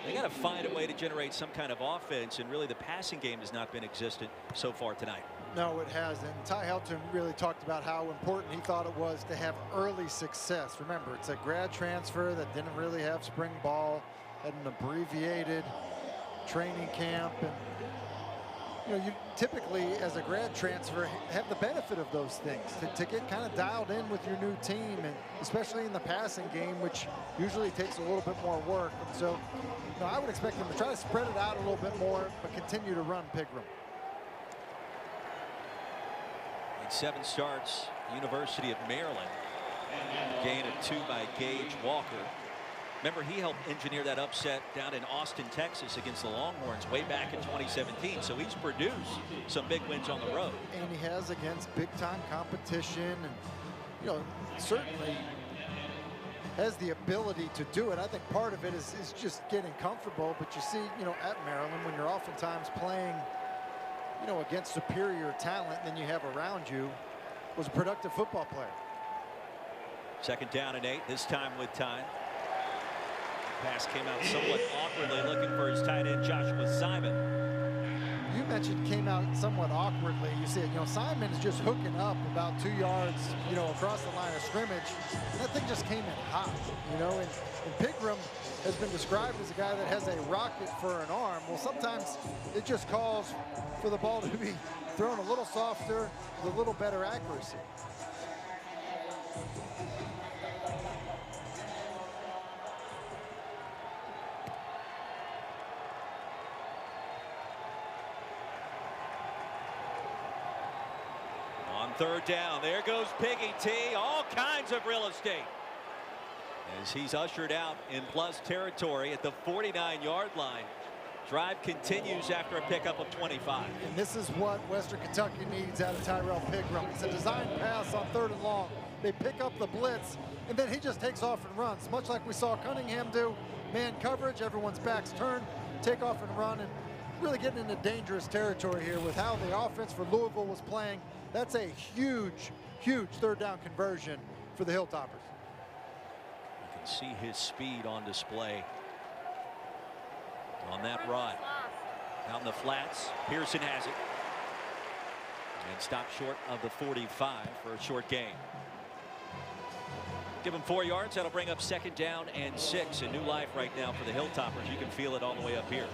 they got to find a way to generate some kind of offense, and really the passing game has not been existent so far tonight. No, it hasn't. Ty Helton really talked about how important he thought it was to have early success. Remember, it's a grad transfer that didn't really have spring ball, had an abbreviated training camp, and you know, you typically as a grad transfer have the benefit of those things to get kind of dialed in with your new team, and especially in the passing game, which usually takes a little bit more work. And so, you know, I would expect them to try to spread it out a little bit more, but continue to run Pigram. In 7 starts, University of Maryland. Gain of 2 by Gage Walker. Remember, he helped engineer that upset down in Austin, Texas against the Longhorns way back in 2017. So he's produced some big wins on the road. And he has against big-time competition, and, you know, certainly has the ability to do it. I think part of it is just getting comfortable. But you see, you know, at Maryland, when you're oftentimes playing, you know, against superior talent than you have around you, was a productive football player. 2nd down and 8, this time with time. Pass came out somewhat awkwardly, looking for his tight end Joshua Simon. You mentioned came out somewhat awkwardly. You see it, you know, Simon is just hooking up about 2 yards, you know, across the line of scrimmage. And that thing just came in hot, you know, and Pigram has been described as a guy that has a rocket for an arm. Well, sometimes it just calls for the ball to be thrown a little softer with a little better accuracy. On 3rd down, there goes Piggy T. All kinds of real estate as he's ushered out in plus territory at the 49-yard line. Drive continues after a pickup of 25. And this is what Western Kentucky needs out of Tyrell Pigram. It's a design pass on 3rd and long. They pick up the blitz, and then he just takes off and runs, much like we saw Cunningham do. Man coverage, everyone's backs turned, take off and run, and really getting into dangerous territory here with how the offense for Louisville was playing. That's a huge, huge 3rd down conversion for the Hilltoppers. You can see his speed on display on that run. Out in the flats, Pearson has it. And stopped short of the 45 for a short gain. Give him 4 yards. That'll bring up 2nd down and 6. A new life right now for the Hilltoppers. You can feel it all the way up here.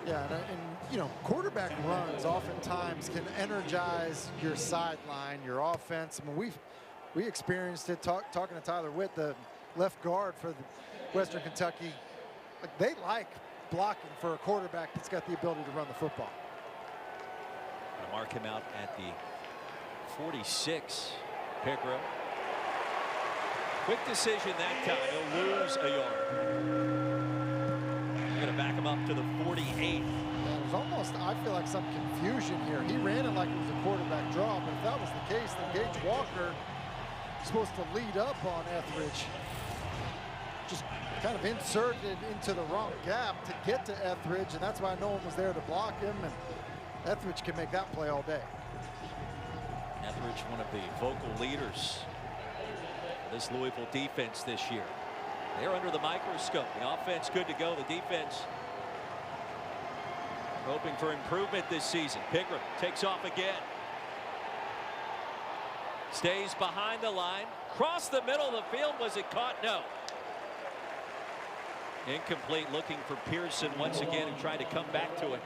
Yeah, and you know, quarterback runs oftentimes can energize your sideline, your offense. I mean, we experienced it talking to Tyler Witt, the left guard for the Western Kentucky. Like, they like blocking for a quarterback that's got the ability to run the football. I'll mark him out at the 46. Pickram. Quick decision that time. He'll lose a yard. Going to back him up to the 48. There was almost, I feel like, some confusion here. He ran it like it was a quarterback draw, but if that was the case, then Gage Walker is supposed to lead up on Etheridge. Just kind of inserted into the wrong gap to get to Etheridge, and that's why no one was there to block him, and Etheridge can make that play all day. Etheridge, one of the vocal leaders of this Louisville defense this year. They're under the microscope. The offense good to go. The defense hoping for improvement this season. Pickram takes off again. Stays behind the line. Cross the middle of the field. Was it caught? No. Incomplete. Looking for Pearson once again, who tried to come back to it.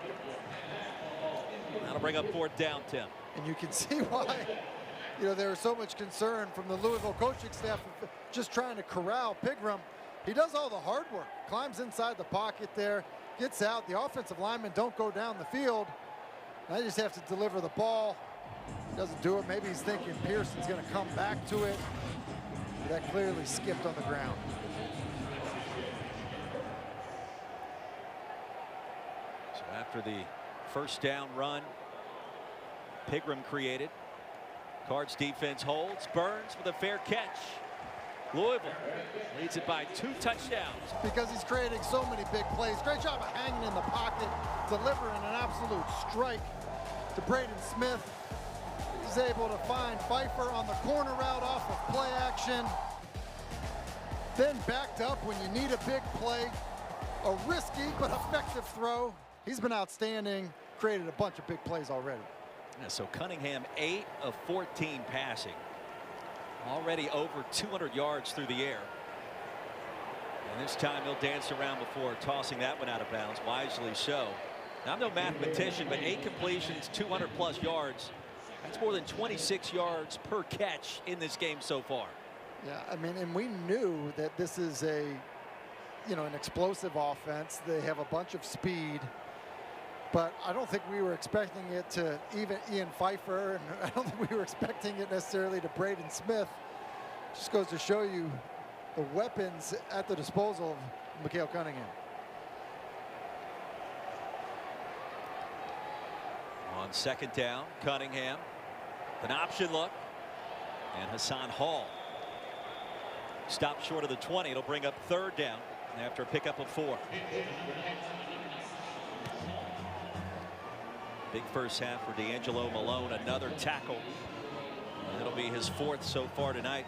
That'll bring up 4th down, Tim. And you can see why, you know, there was so much concern from the Louisville coaching staff of just trying to corral Pickram. He does all the hard work, climbs inside the pocket there, gets out. The offensive linemen don't go down the field. Now they just have to deliver the ball. He doesn't do it. Maybe he's thinking Pearson's going to come back to it. But that clearly skipped on the ground. So after the 1st down run Pickram created, Cards defense holds. Burns with a fair catch. Louisville leads it by 2 touchdowns. Because he's creating so many big plays. Great job of hanging in the pocket, delivering an absolute strike to Braden Smith. He's able to find Pfeiffer on the corner route off of play action. Then backed up when you need a big play. A risky but effective throw. He's been outstanding, created a bunch of big plays already. Yeah, so Cunningham 8 of 14 passing. Already over 200 yards through the air. And this time he'll dance around before tossing that one out of bounds, wisely so. Now, I'm no mathematician, but 8 completions, 200+ yards. That's more than 26 yards per catch in this game so far. Yeah, I mean, and we knew that this is a, you know, an explosive offense. They have a bunch of speed. But I don't think we were expecting it to even Ian Pfeiffer, and I don't think we were expecting it necessarily to Braden Smith. Just goes to show you the weapons at the disposal of Micale Cunningham. On 2nd down, Cunningham, an option look, and Hassan Hall stopped short of the 20. It'll bring up 3rd down after a pickup of 4. Big first half for D'Angelo Malone, another tackle. And it'll be his 4th so far tonight.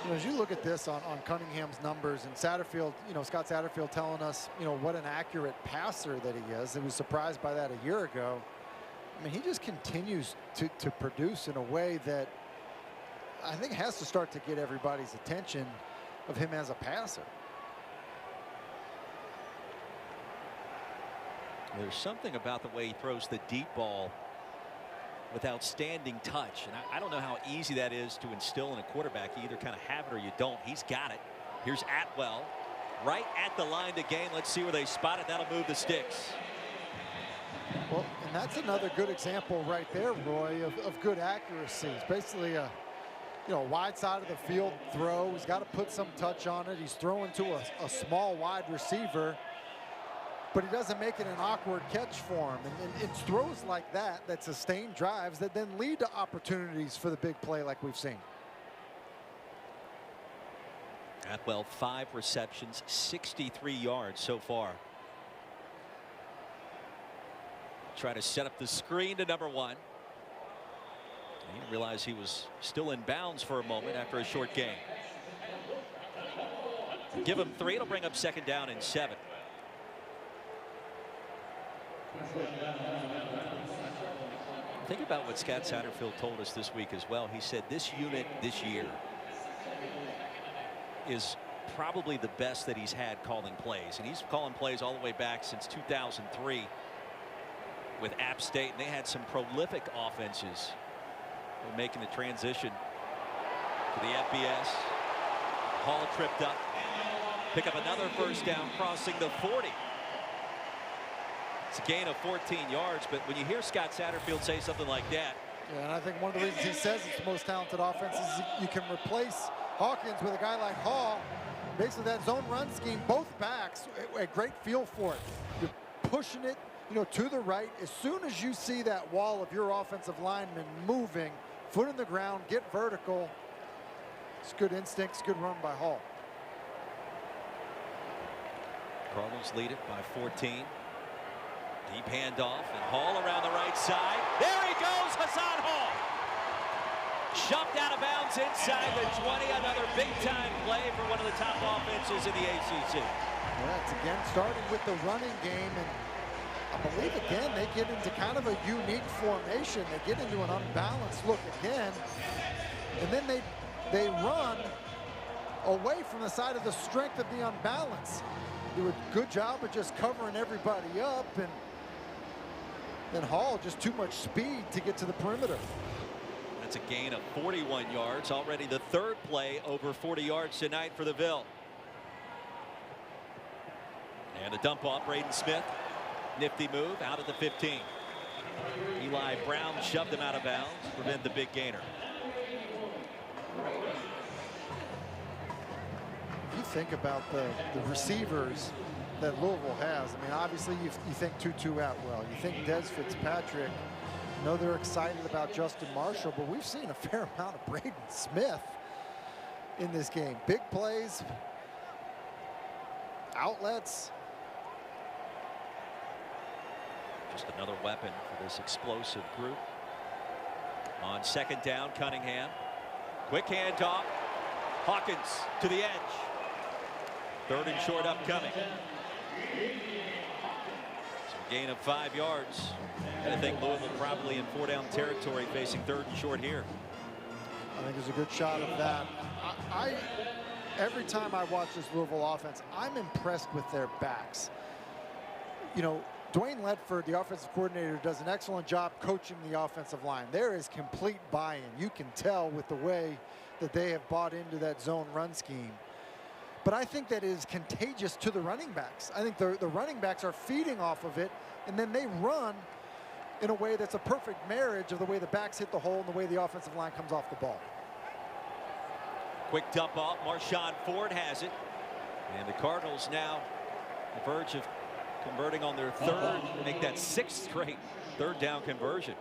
You know, as you look at this on Cunningham's numbers, and Satterfield, you know, Scott Satterfield telling us, you know, what an accurate passer that he is. He was surprised by that a year ago. I mean, he just continues to produce in a way that I think has to start to get everybody's attention of him as a passer. There's something about the way he throws the deep ball with outstanding touch. And I don't know how easy that is to instill in a quarterback. You either kind of have it or you don't. He's got it. Here's Atwell right at the line to gain. Let's see where they spot it. That'll move the sticks. Well, and that's another good example right there, Roy, of good accuracy. It's basically a, you know, wide side of the field throw. He's got to put some touch on it. He's throwing to a small wide receiver, but he doesn't make it an awkward catch for him. And it's throws like that that sustain drives that then lead to opportunities for the big play like we've seen. Atwell, 5 receptions, 63 yards so far. Try to set up the screen to number 1. He didn't realize he was still in bounds for a moment after a short gain. Give him 3. It'll bring up 2nd down and 7. Think about what Scott Satterfield told us this week as well. He said this unit this year is probably the best that he's had calling plays. And he's calling plays all the way back since 2003 with App State. And they had some prolific offenses making the transition to the FBS. Hall tripped up. Pick up another first down crossing the 40. It's a gain of 14 yards, but when you hear Scott Satterfield say something like that, Yeah, and I think one of the reasons he says it's the most talented offense is you can replace Hawkins with a guy like Hall. Basically, that zone run scheme, both backs, a great feel for it. You're pushing it, to the right. As soon as you see that wall of your offensive lineman moving, foot in the ground, get vertical, it's good instincts, good run by Hall. Cardinals lead it by 14. Deep handoff, and Hall around the right side. There he goes, Hassan Hall. Shoved out of bounds inside the 20. Another big-time play for one of the top offenses in the ACC. Yeah, it's again starting with the running game, and I believe again they get into kind of a unique formation. They get into an unbalanced look again, and then they run away from the side of the strength of the unbalance. Do a good job of just covering everybody up, and then Hall just too much speed to get to the perimeter. That's a gain of 41 yards. Already the third play over 40 yards tonight for the Ville. And a dump off, Braden Smith. Nifty move out at the 15. Eli Brown shoved him out of bounds to prevent the big gainer. If you think about the receivers that Louisville has, I mean, obviously you think Tutu Atwell, you think Dez Fitzpatrick. I know they're excited about Justin Marshall, but we've seen a fair amount of Braden Smith in this game. Big plays, outlets. Just another weapon for this explosive group. On second down, Cunningham. Quick handoff. Hawkins to the edge. Third and short upcoming. Some gain of 5 yards. And I think Louisville probably in 4-down territory facing third and short here. I think there's a good shot of that. Every time I watch this Louisville offense, I'm impressed with their backs. Dwayne Ledford, the offensive coordinator, does an excellent job coaching the offensive line. There is complete buy-in. You can tell with the way that they have bought into that zone run scheme. But I think that is contagious to the running backs. I think the running backs are feeding off of it, and then they run in a way that's a perfect marriage of the way the backs hit the hole and the way the offensive line comes off the ball. Quick dump off. Marshawn Ford has it. And the Cardinals now on the verge of converting on their third, make that 6th straight third down conversion.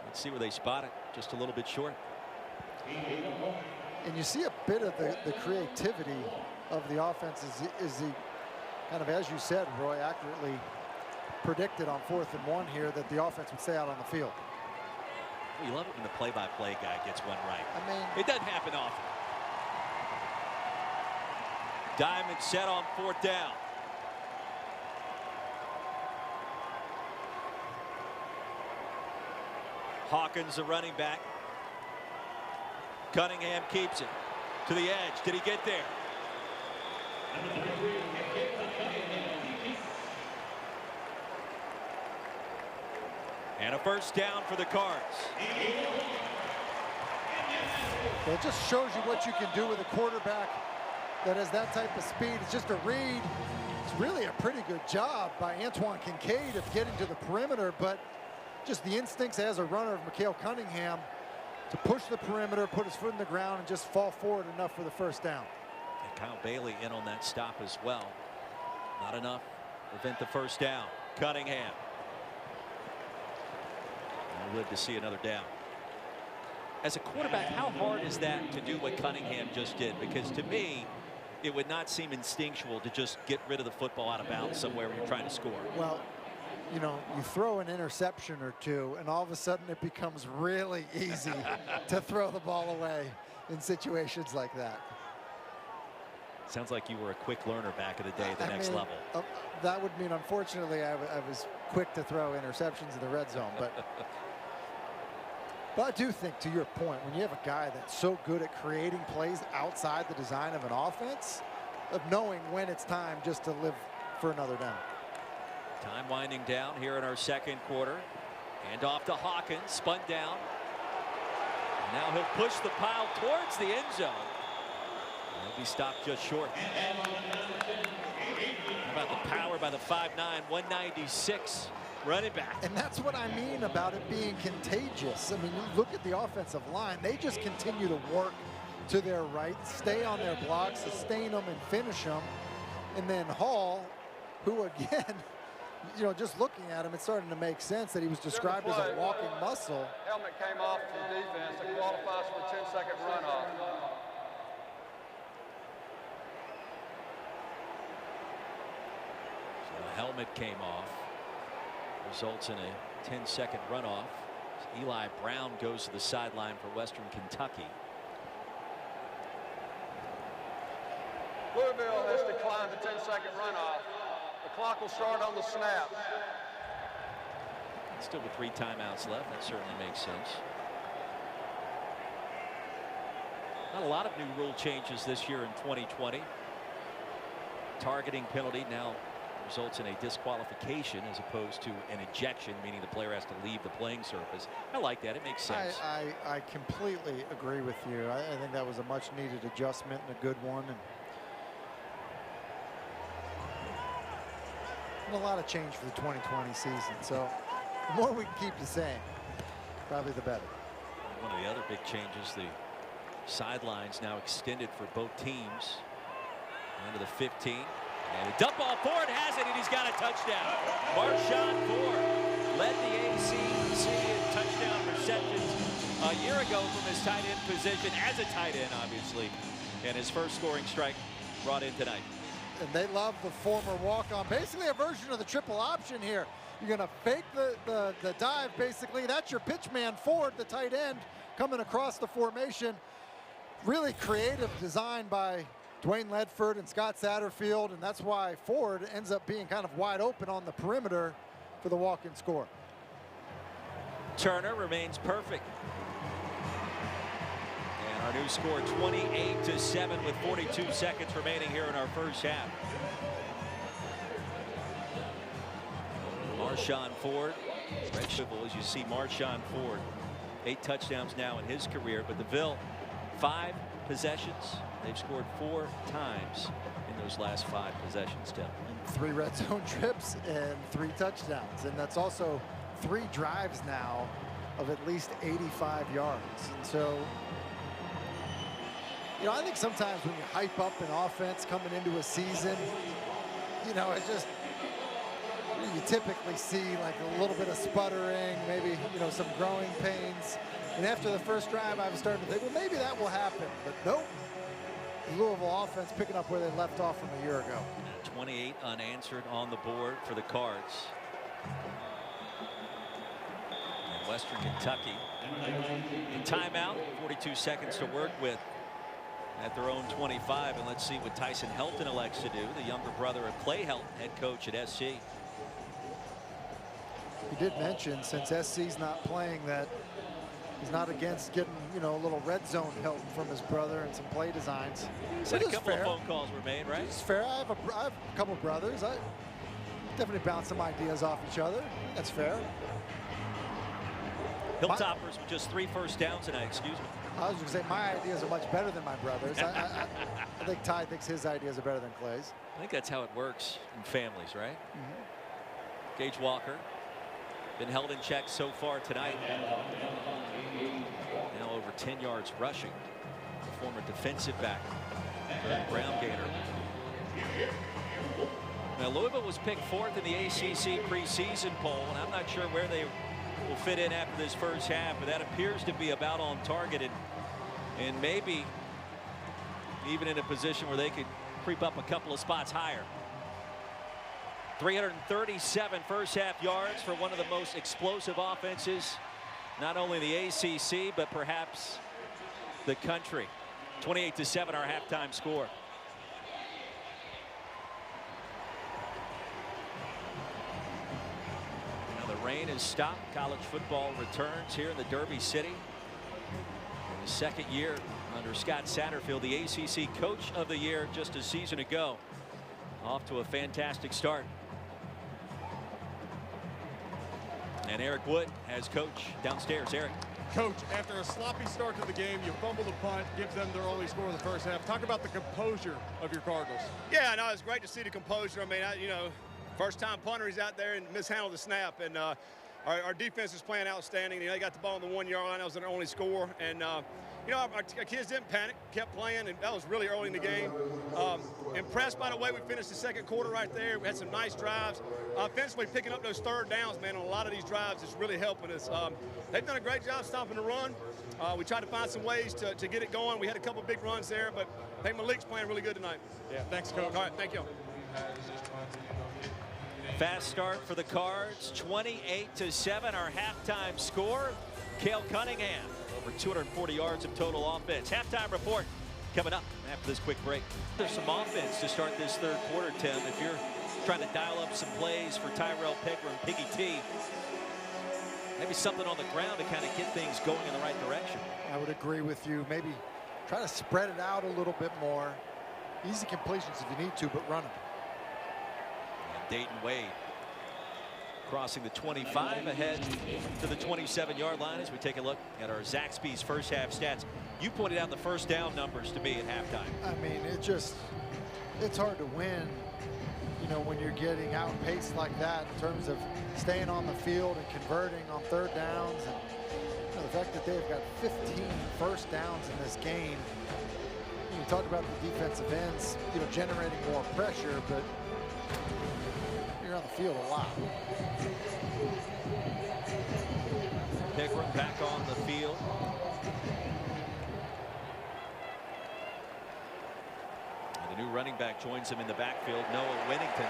Let's see where they spot it. Just a little bit short. And you see a bit of the creativity of the offense is he kind of, as you said, Roy, accurately predicted on 4th and 1 here that the offense would stay out on the field. Well, you love it when the play-by-play guy gets one right. I mean, it doesn't happen often. Diamond set on 4th down. Hawkins, the running back. Cunningham keeps it to the edge. Did he get there? And a first down for the Cards. Well, it just shows you what you can do with a quarterback that has that type of speed. It's just a read. It's really a pretty good job by Antoine Kincaid of getting to the perimeter, but just the instincts as a runner of Micale Cunningham to push the perimeter, put his foot in the ground, and just fall forward enough for the first down. And Kyle Bailey in on that stop as well. Not enough to prevent the first down. Cunningham. I'd live to see another down. As a quarterback, how hard is that to do what Cunningham just did? Because to me, it would not seem instinctual to just get rid of the football out of bounds somewhere when you're trying to score. Well, you throw an interception or two, and all of a sudden it becomes really easy to throw the ball away in situations like that. Sounds like you were a quick learner back in the day at the next level. That would mean, unfortunately, I was quick to throw interceptions in the red zone. But I do think, to your point, when you have a guy that's so good at creating plays outside the design of an offense, of knowing when it's time just to live for another down. Time winding down here in our second quarter. And off to Hawkins, spun down. And now he'll push the pile towards the end zone. He'll be stopped just short. How about the power by the 5'9", 196 running back. And that's what I mean about it being contagious. I mean, you look at the offensive line. They just continue to work to their right, stay on their blocks, sustain them, and finish them. And then Hall, who again, you know, just looking at him, it's starting to make sense that he was described as a walking muscle. Helmet came off for defense that qualifies for a 10-second runoff. So the helmet came off. Results in a 10-second runoff. Eli Brown goes to the sideline for Western Kentucky. Louisville has declined the 10-second runoff. The clock will start on the snap. Still with 3 timeouts left. That certainly makes sense. Not a lot of new rule changes this year in 2020. Targeting penalty now results in a disqualification as opposed to an ejection, meaning the player has to leave the playing surface. I like that. It makes sense. I completely agree with you. I think that was a much needed adjustment and a good one. And a lot of change for the 2020 season. So the more we can keep the same, probably the better. One of the other big changes, the sidelines now extended for both teams. Into the 15. And a dump ball. Ford has it, and he's got a touchdown. Marshawn Ford led the ACC in touchdown receptions a year ago from his tight end position as a tight end, obviously. And his first scoring strike brought in tonight. And they love the former walk-on. Basically a version of the triple option here. You're going to fake the dive, basically. That's your pitch man, Ford, the tight end, coming across the formation. Really creative design by Dwayne Ledford and Scott Satterfield, and that's why Ford ends up being kind of wide open on the perimeter for the walk-in score. Turner remains perfect. And our new score 28-7 with 42 seconds remaining here in our first half. Marshawn Ford, red shivel as you see Marshawn Ford. 8 touchdowns now in his career, but the Ville 5 possessions. They've scored 4 times in those last 5 possessions, Tim. And 3 red zone trips and 3 touchdowns. And that's also 3 drives now of at least 85 yards. And so, you know, I think sometimes when you hype up an offense coming into a season, you know, it's just, you typically see like a little bit of sputtering, maybe, you know, some growing pains. And after the first drive, I was starting to think, well, maybe that will happen. But nope. Louisville offense picking up where they left off from a year ago. 28 unanswered on the board for the Cards. And Western Kentucky in timeout, 42 seconds to work with at their own 25. And let's see what Tyson Helton elects to do, the younger brother of Clay Helton, head coach at SC. He did mention, since SC's not playing, that he's not against getting, you know, a little red zone help from his brother and some play designs. Said a couple of phone calls were made, right? It's fair. I have a couple of brothers. I definitely bounce some ideas off each other. That's fair. Hilltoppers with just 3 first downs tonight, excuse me. I was going to say my ideas are much better than my brother's. I think Ty thinks his ideas are better than Clay's. I think that's how it works in families, right? Gage Walker been held in check so far tonight. Now over 10 yards rushing. The former defensive back, Brown Gator. Now Louisville was picked 4th in the ACC preseason poll, and I'm not sure where they will fit in after this first half, but that appears to be about on target, and maybe even in a position where they could creep up a couple of spots higher. 337 first half yards for one of the most explosive offenses, not only the ACC, but perhaps the country. 28-7 our halftime score. Now the rain has stopped. College football returns here in the Derby City. In his second year under Scott Satterfield, the ACC Coach of the Year just a season ago. Off to a fantastic start. And Eric Wood has coach downstairs. Eric. Coach, after a sloppy start to the game, you fumble the punt, gives them their only score of the first half. Talk about the composure of your Cardinals. Yeah, no, it's great to see the composure. I mean, First-time punter, he's out there and mishandled the snap. And our defense is playing outstanding. You know, they got the ball on the 1-yard line. That was their only score. And, you know, our kids didn't panic, kept playing, and that was really early in the game. Impressed by the way we finished the second quarter right there. We had some nice drives. Offensively, picking up those third downs, man, on a lot of these drives is really helping us. They've done a great job stopping the run. We tried to find some ways to get it going. We had a couple big runs there, but I think Malik's playing really good tonight. Yeah, thanks, Coach. All right, thank you. Fast start for the Cards, 28-7, our halftime score. Micale Cunningham, over 240 yards of total offense. Halftime report coming up after this quick break. There's some offense to start this third quarter, Tim. If you're trying to dial up some plays for Tyrell Pickram, Piggy T, maybe something on the ground to kind of get things going in the right direction. I would agree with you. Maybe try to spread it out a little bit more. Easy completions if you need to, but run them. And Dayton Wade crossing the 25 ahead to the 27-yard line as we take a look at our Zaxby's first half stats. You pointed out the first down numbers to me at halftime. I mean, it's hard to win, you know, when you're getting outpaced like that in terms of staying on the field and converting on third downs. And you know, the fact that they've got 15 first downs in this game. You talk about the defensive ends, you know, generating more pressure, but you're on the field a lot. Pickram back on the field. And the new running back joins him in the backfield, Noah Winnington.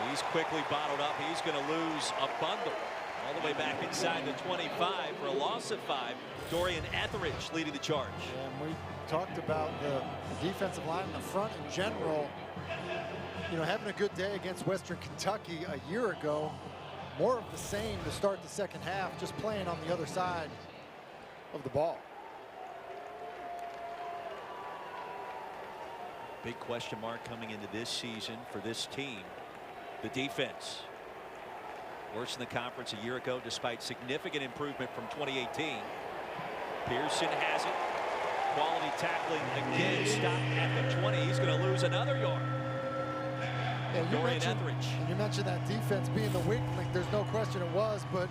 And he's quickly bottled up. He's going to lose a bundle all the way back inside the 25 for a loss of 5. Dorian Etheridge leading the charge. And we talked about the defensive line in the front in general. You know, having a good day against Western Kentucky a year ago. More of the same to start the second half, just playing on the other side of the ball. Big question mark coming into this season for this team. The defense. Worse in the conference a year ago despite significant improvement from 2018. Pearson has it. Quality tackling again. Stopped at the 20. He's going to lose another yard. Dorian Etheridge. You mentioned that defense being the weak link. There's no question it was, but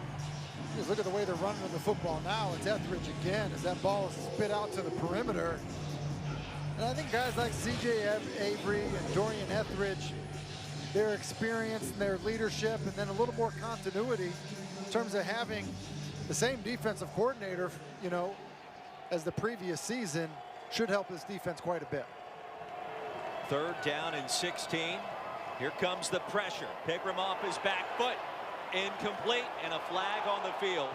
just look at the way they're running the football now. It's Etheridge again as that ball is spit out to the perimeter. And I think guys like C.J. Avery and Dorian Etheridge, their experience and their leadership, and then a little more continuity in terms of having the same defensive coordinator, you know, as the previous season, should help this defense quite a bit. Third down and 16. Here comes the pressure. Pickram off his back foot. Incomplete, and a flag on the field.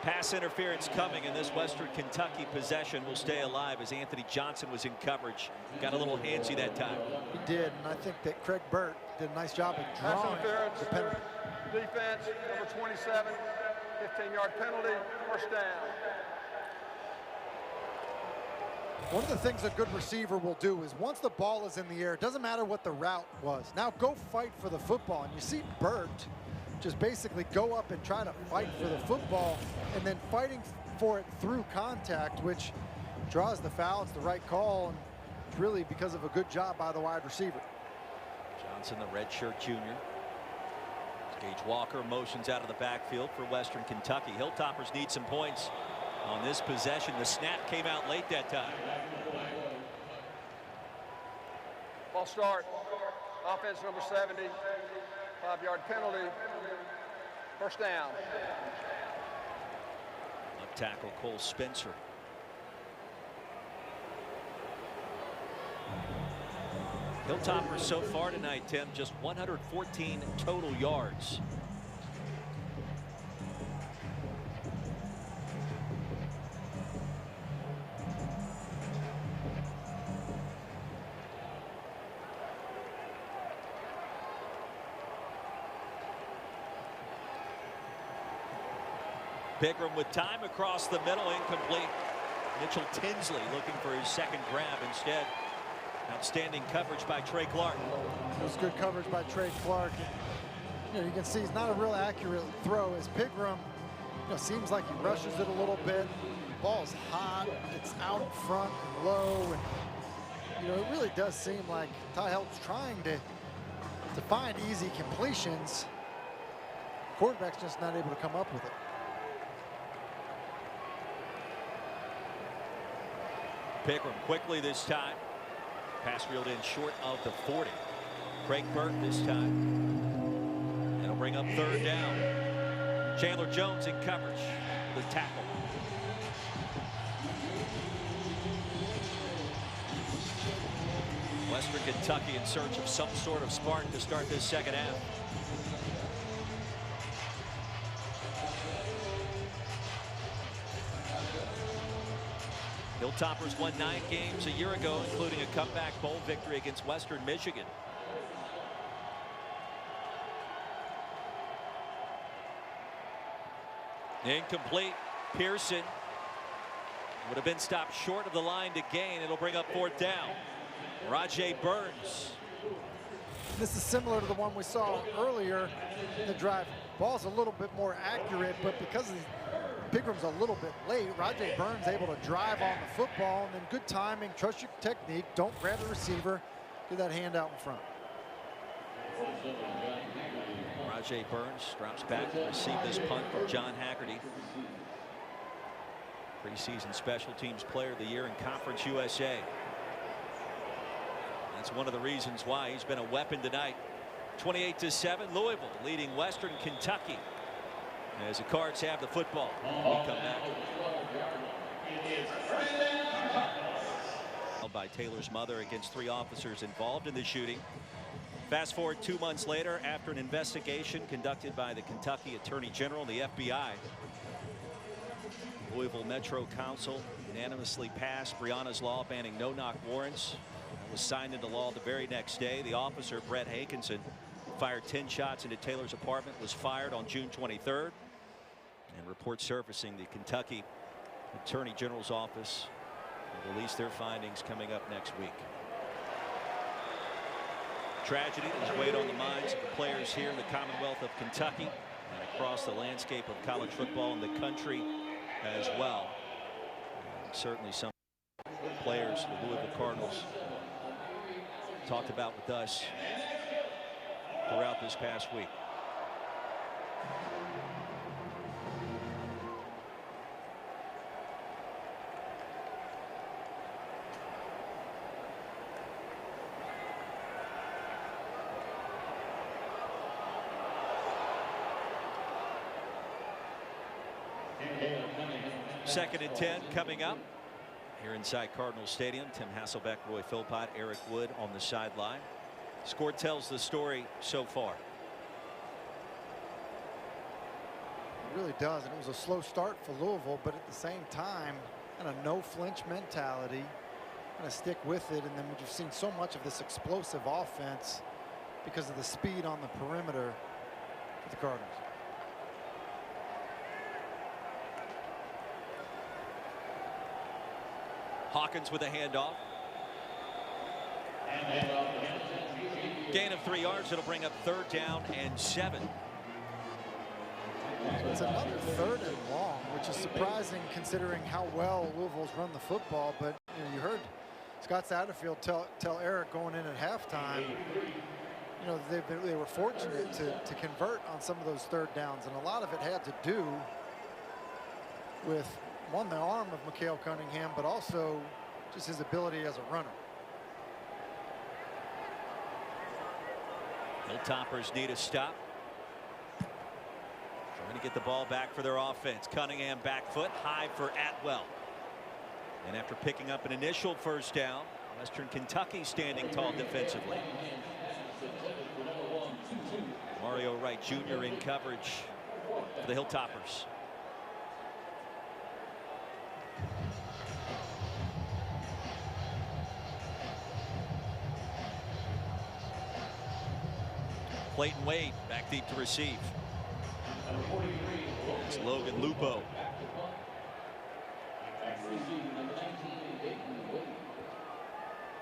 Pass interference coming, and this Western Kentucky possession will stay alive as Anthony Johnson was in coverage. Got a little handsy that time. He did, and I think that Craig Burt did a nice job of Pass drawing interference, the penalty. defense, number 27, 15-yard penalty, first down. One of the things a good receiver will do is once the ball is in the air, it doesn't matter what the route was. Now go fight for the football. And you see Burt just basically go up and try to fight for the football and then fighting for it through contact, which draws the foul. It's the right call, and it's really because of a good job by the wide receiver. Johnson, the redshirt junior. Gage Walker motions out of the backfield for Western Kentucky. Hilltoppers need some points on this possession. The snap came out late that time. Ball start. Offense number 70. 5-yard penalty. First down. Left tackle Cole Spencer. Hilltoppers so far tonight, Tim, just 114 total yards. Pickram with time across the middle, incomplete. Mitchell Tinsley looking for his second grab instead. Outstanding coverage by Trey Clark. It was good coverage by Trey Clark. You know, you can see he's not a real accurate throw as Pickram, you know, seems like he rushes it a little bit. Ball's hot, it's out in front and low, and you know, it really does seem like Ty Help's trying to to find easy completions. Quarterback's just not able to come up with it. Pickram quickly this time. Pass reeled in short of the 40. Craig Burke this time. It'll bring up third down. Chandler Jones in coverage. The tackle. Western Kentucky in search of some sort of spark to start this second half. Hilltoppers won 9 games a year ago, including a comeback bowl victory against Western Michigan. Incomplete. Pearson would have been stopped short of the line to gain. It'll bring up fourth down. Rajay Burns. This is similar to the one we saw earlier in the drive. Ball's a little bit more accurate, but because Pickram's a little bit late, Rajay Burns able to drive on the football, and then good timing, trust your technique, don't grab the receiver, get that hand out in front. Rajay Burns drops back to receive this punt from John Haggerty. Preseason Special Teams Player of the Year in Conference USA. That's one of the reasons why he's been a weapon tonight. 28-7, Louisville leading Western Kentucky as the Cards have the football. We come back. By Taylor's mother against 3 officers involved in the shooting. Fast forward 2 months later, after an investigation conducted by the Kentucky Attorney General and the FBI, Louisville Metro Council unanimously passed Breonna's law banning no-knock warrants. It was signed into law the very next day. The officer, Brett Hankinson, fired 10 shots into Taylor's apartment, was fired on June 23rd. And reports surfacing, the Kentucky Attorney General's office will release their findings coming up next week. Tragedy has weighed on the minds of the players here in the Commonwealth of Kentucky and across the landscape of college football in the country as well. And certainly some players, the Louisville Cardinals, talked about with us throughout this past week. Second and 10 coming up here inside Cardinals Stadium. Tim Hasselbeck, Roy Philpott, Eric Wood on the sideline. Score tells the story so far. It really does, and it was a slow start for Louisville, but at the same time, kind of no flinch mentality, kind of stick with it, and then we've seen so much of this explosive offense because of the speed on the perimeter for the Cardinals. Hawkins with a handoff. Gain of 3 yards. It'll bring up third down and 7. So it's another 3rd and long, which is surprising considering how well Louisville's run the football. But you heard Scott Satterfield tell Eric going in at halftime, they were fortunate to convert on some of those 3rd downs, and a lot of it had to do with the arm of Micale Cunningham, but also just his ability as a runner. Hilltoppers need a stop. Trying to get the ball back for their offense. Cunningham back foot high for Atwell. And after picking up an initial first down, Western Kentucky standing tall defensively. Mario Wright Jr. in coverage for the Hilltoppers. Clayton Wade back deep to receive. It's Logan Lupo.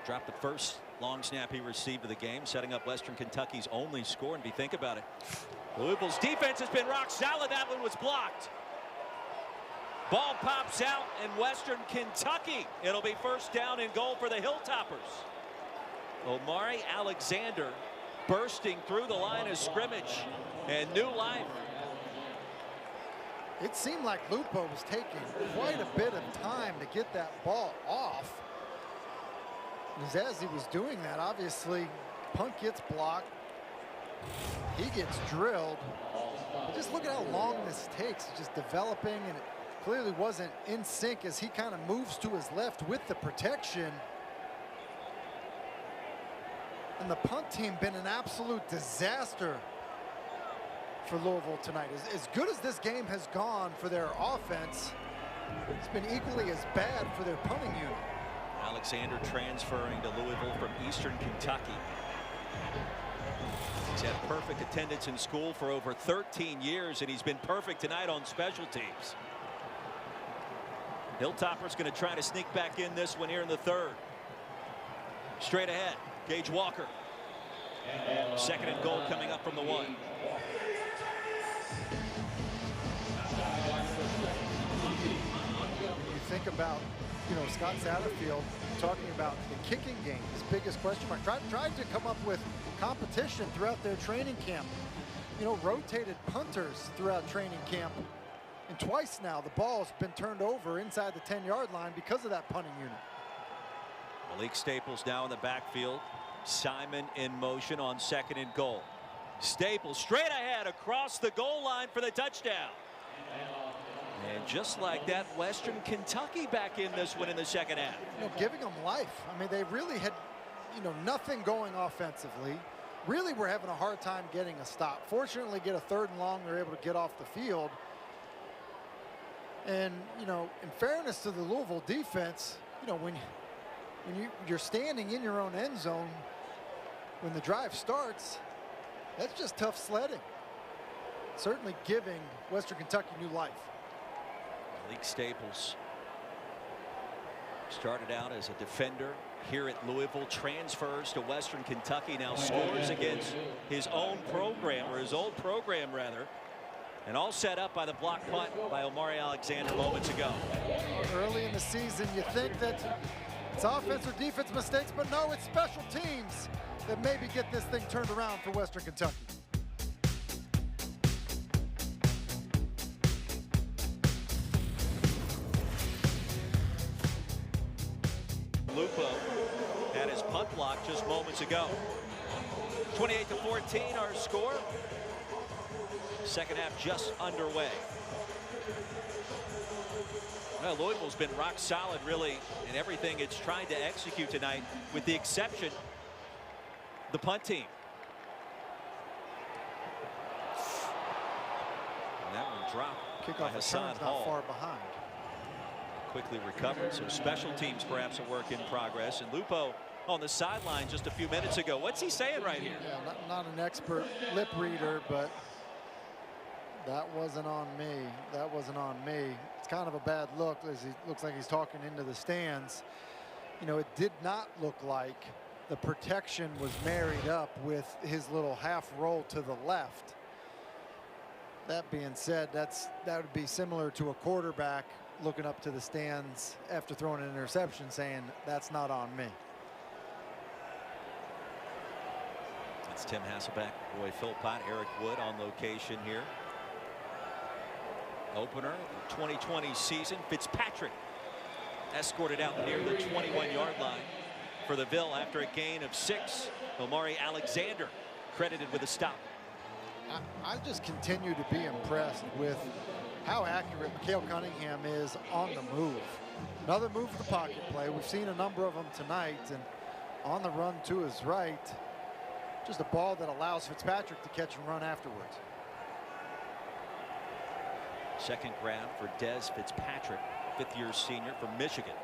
Dropped the first long snap he received of the game, setting up Western Kentucky's only score. And if you think about it, Louisville's defense has been rock solid. That one was blocked. Ball pops out in Western Kentucky. It'll be first down and goal for the Hilltoppers. Omari Alexander bursting through the line of scrimmage, and new life. It seemed like Lupo was taking quite a bit of time to get that ball off. And as he was doing that, obviously, punt gets blocked. He gets drilled. But just look at how long this takes. It's just developing, and it clearly wasn't in sync as he kind of moves to his left with the protection. And the punt team been an absolute disaster for Louisville tonight. As good as this game has gone for their offense, it's been equally as bad for their punting unit. Alexander transferring to Louisville from Eastern Kentucky. He's had perfect attendance in school for over 13 years, and he's been perfect tonight on special teams. Hilltoppers going to try to sneak back in this one here in the third. Straight ahead, Gage Walker. Second and goal coming up from the 1. You think about, Scott Satterfield talking about the kicking game, his biggest question mark. Tried to come up with competition throughout their training camp. Rotated punters throughout training camp. And twice now, the ball's been turned over inside the 10-yard line because of that punting unit. Malik Staples now in the backfield. Simon in motion on second and goal. Staples straight ahead across the goal line for the touchdown. And just like that, Western Kentucky back in this one in the second half. Giving them life. I mean, they really had, nothing going offensively. Really were having a hard time getting a stop. Fortunately, get a third and long, they're able to get off the field. And, in fairness to the Louisville defense, when you're standing in your own end zone, when the drive starts, that's just tough sledding. Certainly giving Western Kentucky new life. Malik Staples started out as a defender here at Louisville, transfers to Western Kentucky, now scores against his own program, or his old program rather. And all set up by the block punt by Omari Alexander moments ago. Early in the season, you think that it's offense or defense mistakes, but no, it's special teams that maybe get this thing turned around for Western Kentucky. Lupo had his punt block just moments ago. 28-14 our score. Second half just underway. Well, Louisville's been rock solid really in everything it's trying to execute tonight, with the exception of the punt team. And that one dropped. Kickoff by Hassan Hall. not far behind. Quickly recovered. So special teams perhaps a work in progress. And Lupo on the sideline just a few minutes ago. What's he saying right here? Yeah, not an expert lip reader, but that wasn't on me. That wasn't on me. It's kind of a bad look as he looks like he's talking into the stands. It did not look like the protection was married up with his little half roll to the left. That being said, that would be similar to a quarterback looking up to the stands after throwing an interception saying, that's not on me. That's Tim Hasselbeck, Roy Philpott, Eric Wood on location here. Opener of the 2020 season. Fitzpatrick escorted out near the 21-yard line for the Ville after a gain of 6. Omari Alexander credited with a stop. I just continue to be impressed with how accurate Micale Cunningham is on the move. Another move to the pocket play. We've seen a number of them tonight, and on the run to his right. Just a ball that allows Fitzpatrick to catch and run afterwards. Second grab for Dez Fitzpatrick, fifth-year senior from Michigan.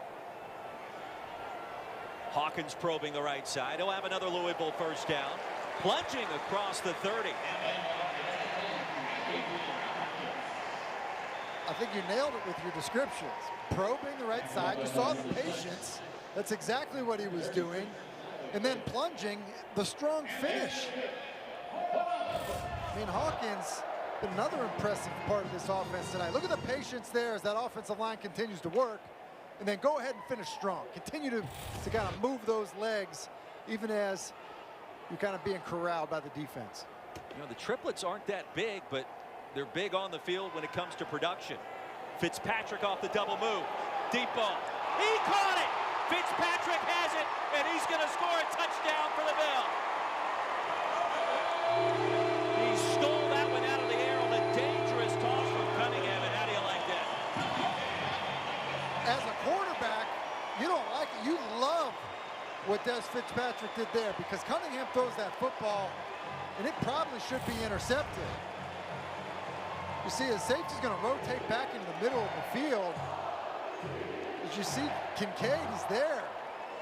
Hawkins probing the right side. He'll have another Louisville first down. Plunging across the 30. I think you nailed it with your descriptions. Probing the right side. You saw the patience. That's exactly what he was doing. And then plunging, the strong finish. I mean, Hawkins, another impressive part of this offense tonight. Look at the patience there as that offensive line continues to work. And then go ahead and finish strong. Continue to kind of move those legs, even as you're kind of being corralled by the defense. You know, the triplets aren't that big, but they're big on the field when it comes to production. Fitzpatrick off the double move. Deep ball. He caught it! Fitzpatrick has it, and he's going to score a touchdown for the Bill. He stole that one out of the air on a dangerous toss from Cunningham, and how do you like that? As a quarterback, you don't like it. You love what Dez Fitzpatrick did there, because Cunningham throws that football, and it probably should be intercepted. You see, his safety's going to rotate back into the middle of the field. As you see, Kincaid is there.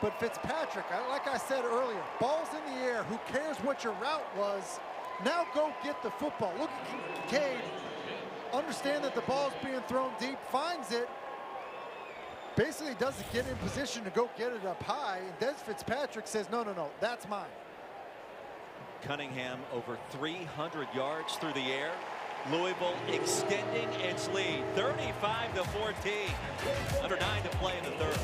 But Fitzpatrick, like I said earlier, ball's in the air. Who cares what your route was? Now go get the football. Look at Kincaid. Understand that the ball's being thrown deep, finds it. Basically doesn't get in position to go get it up high. And Dez Fitzpatrick says, no, no, no, that's mine. Cunningham over 300 yards through the air. Louisville extending its lead, 35-14. Under 9 to play in the third.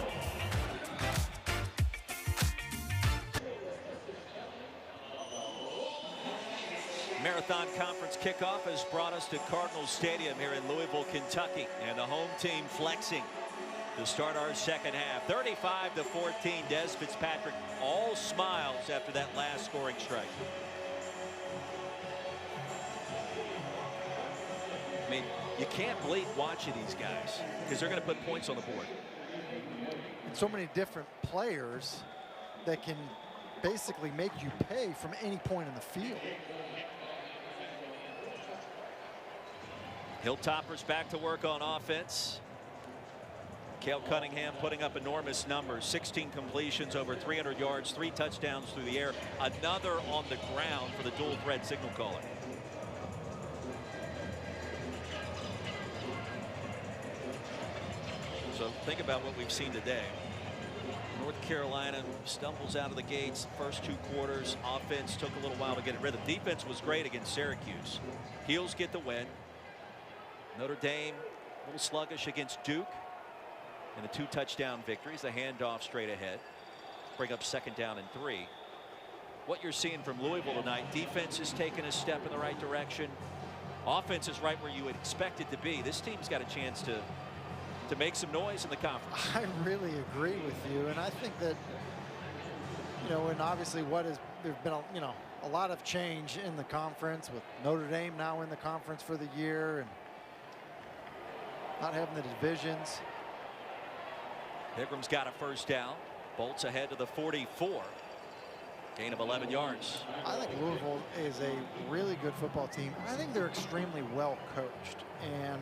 Marathon Conference kickoff has brought us to Cardinals Stadium here in Louisville, Kentucky, and the home team flexing to start our second half. 35-14. Dez Fitzpatrick all smiles after that last scoring strike. I mean, you can't bleed watching these guys because they're going to put points on the board. And so many different players that can basically make you pay from any point in the field. Hilltoppers back to work on offense. Micale Cunningham putting up enormous numbers. 16 completions, over 300 yards, 3 touchdowns through the air. Another on the ground for the dual threat signal caller. So think about what we've seen today. North Carolina stumbles out of the gates first 2 quarters. Offense took a little while to get in rhythm. Defense was great against Syracuse. Heels get the win. Notre Dame a little sluggish against Duke in the 2 touchdown victories. The handoff straight ahead. Bring up second down and 3. What you're seeing from Louisville tonight, defense is taking a step in the right direction. Offense is right where you would expect it to be. This team's got a chance to make some noise in the conference. I really agree with you, and I think that, you know, and obviously there's been a lot of change in the conference with Notre Dame now in the conference for the year and not having the divisions. Pigram's got a first down. Bolts ahead to the 44. Gain of 11 yards. I think Louisville is a really good football team. I think they're extremely well coached. And,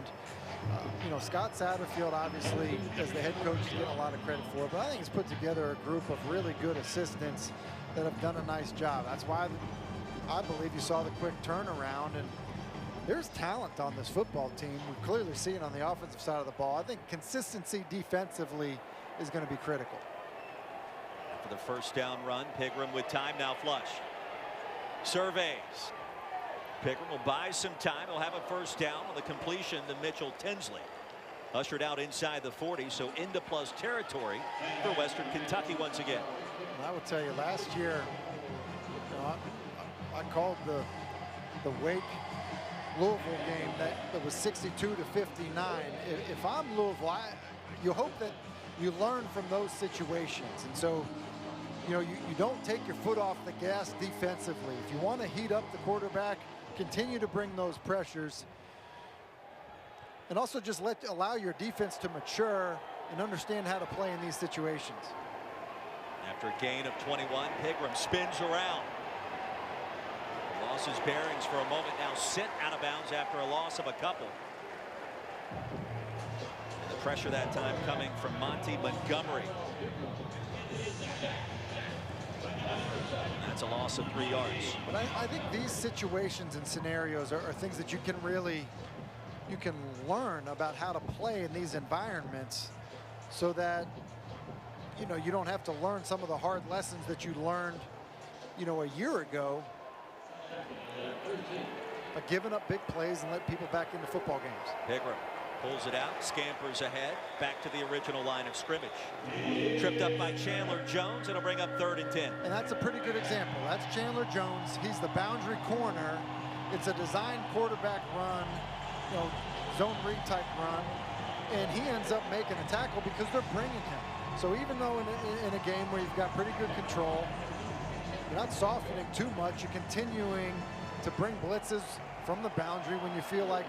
you know, Scott Satterfield, obviously, as the head coach, is getting a lot of credit for it. But I think he's put together a group of really good assistants that have done a nice job. That's why I believe you saw the quick turnaround. And there's talent on this football team. We clearly see it on the offensive side of the ball. I think consistency defensively is going to be critical. For the first down run, Pigram with time, now flush. Surveys. Pigram will buy some time. He'll have a first down on the completion to Mitchell Tinsley. Ushered out inside the 40, so into plus territory for Western Kentucky once again. And I will tell you, last year, you know, I called the Wake Louisville game that was 62-59. If I'm Louisville, you hope that you learn from those situations. And so, you know, you don't take your foot off the gas defensively. If you want to heat up the quarterback, continue to bring those pressures. And also just allow your defense to mature and understand how to play in these situations. After a gain of 21, Pigram spins around. Lost his bearings for a moment, now sent out of bounds after a loss of a couple. And the pressure that time coming from Monty Montgomery. That's a loss of 3 yards. But I think these situations and scenarios are things that you can learn about how to play in these environments, so that, you know, you don't have to learn some of the hard lessons that you learned, you know, a year ago, by giving up big plays and let people back into football games. Pigram Pulls it out, scampers ahead, back to the original line of scrimmage. Tripped up by Chandler Jones. It'll bring up 3rd and 10. And that's a pretty good example. That's Chandler Jones. He's the boundary corner. It's a designed quarterback run, you know, zone read type run, and he ends up making a tackle because they're bringing him. So even though in a game where you've got pretty good control, you're not softening too much. You're continuing to bring blitzes from the boundary when you feel like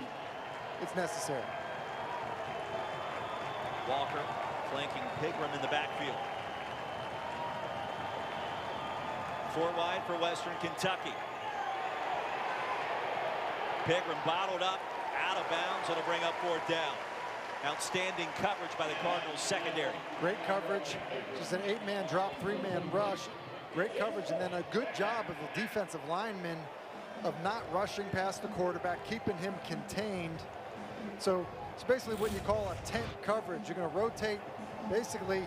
it's necessary. Walker flanking Pigram in the backfield. 4 wide for Western Kentucky. Pigram bottled up, out of bounds. It'll bring up 4th down. Outstanding coverage by the Cardinals secondary. Great coverage. Just an 8-man drop, 3-man rush. Great coverage, and then a good job of the defensive linemen of not rushing past the quarterback, keeping him contained. So it's basically what you call a tent coverage. You're going to rotate basically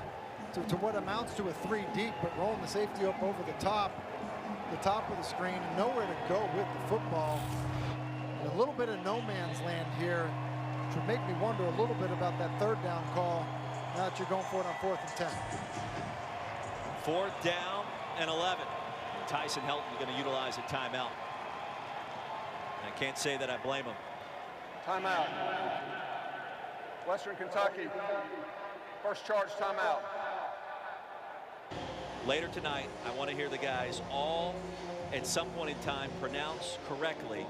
to what amounts to a 3 deep, but rolling the safety up over the top of the screen, and nowhere to go with the football. And a little bit of no man's land here, which would make me wonder a little bit about that 3rd down call now that you're going for it on 4th and 10. 4th down and 11. Tyson Helton going to utilize a timeout. I can't say that I blame him. Timeout. Western Kentucky, first charge timeout. Later tonight, I want to hear the guys all, at some point in time, pronounce correctly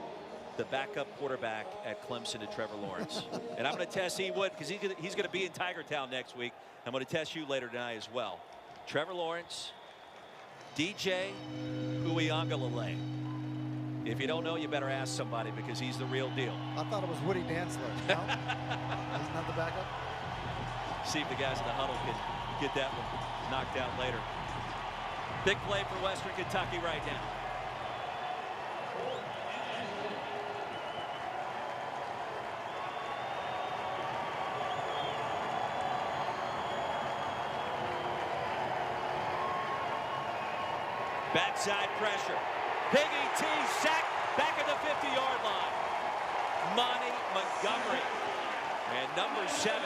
the backup quarterback at Clemson to Trevor Lawrence. And I'm going to test Ewood because he's going to be in Tiger Town next week. I'm going to test you later tonight as well. Trevor Lawrence, DJ Uiagalelei. If you don't know, you better ask somebody because he's the real deal. I thought it was Woody Dantzler. No? He's not the backup? See if the guys in the huddle can get that one knocked out later. Big play for Western Kentucky right now. Backside pressure. Piggy T sacked back at the 50-yard line. Monty Montgomery. And number 7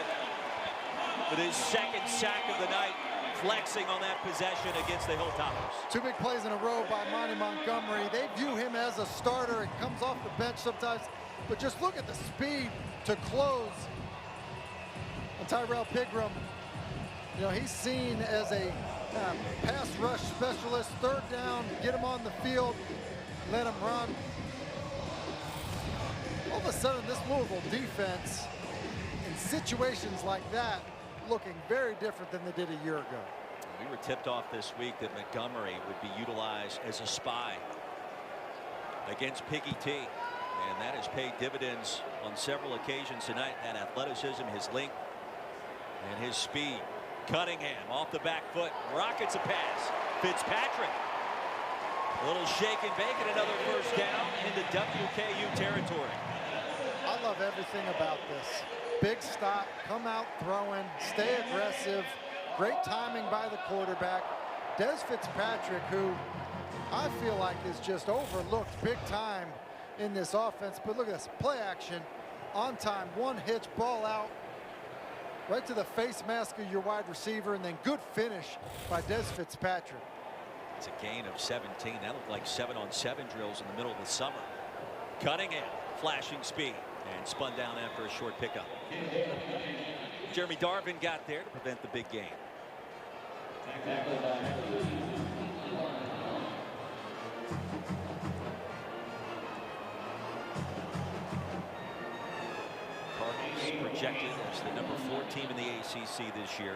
with his 2nd sack of the night, flexing on that possession against the Hilltoppers. 2 big plays in a row by Monty Montgomery. They view him as a starter. He comes off the bench sometimes, but just look at the speed to close. And Tyrell Pigram, you know, he's seen as a pass rush specialist. 3rd down, get him on the field, let him run. All of a sudden, this Louisville defense, in situations like that, looking very different than they did a year ago. We were tipped off this week that Montgomery would be utilized as a spy against Piggy T. And that has paid dividends on several occasions tonight. That athleticism, his length, and his speed. Cunningham off the back foot, rockets a pass. Fitzpatrick. A little shake and bake, and another 1st down into WKU territory. I love everything about this. Big stop, come out throwing, stay aggressive, great timing by the quarterback. Dez Fitzpatrick, who I feel like is just overlooked big time in this offense. But look at this, play action, on time, 1 hitch, ball out, right to the face mask of your wide receiver, and then good finish by Dez Fitzpatrick. It's a gain of 17. That looked like 7-on-7 drills in the middle of the summer. Cunningham, flashing speed, and spun down after a short pickup. Jeremy Darvin got there to prevent the big gain. Cardinals projected as the number 4 team in the ACC this year.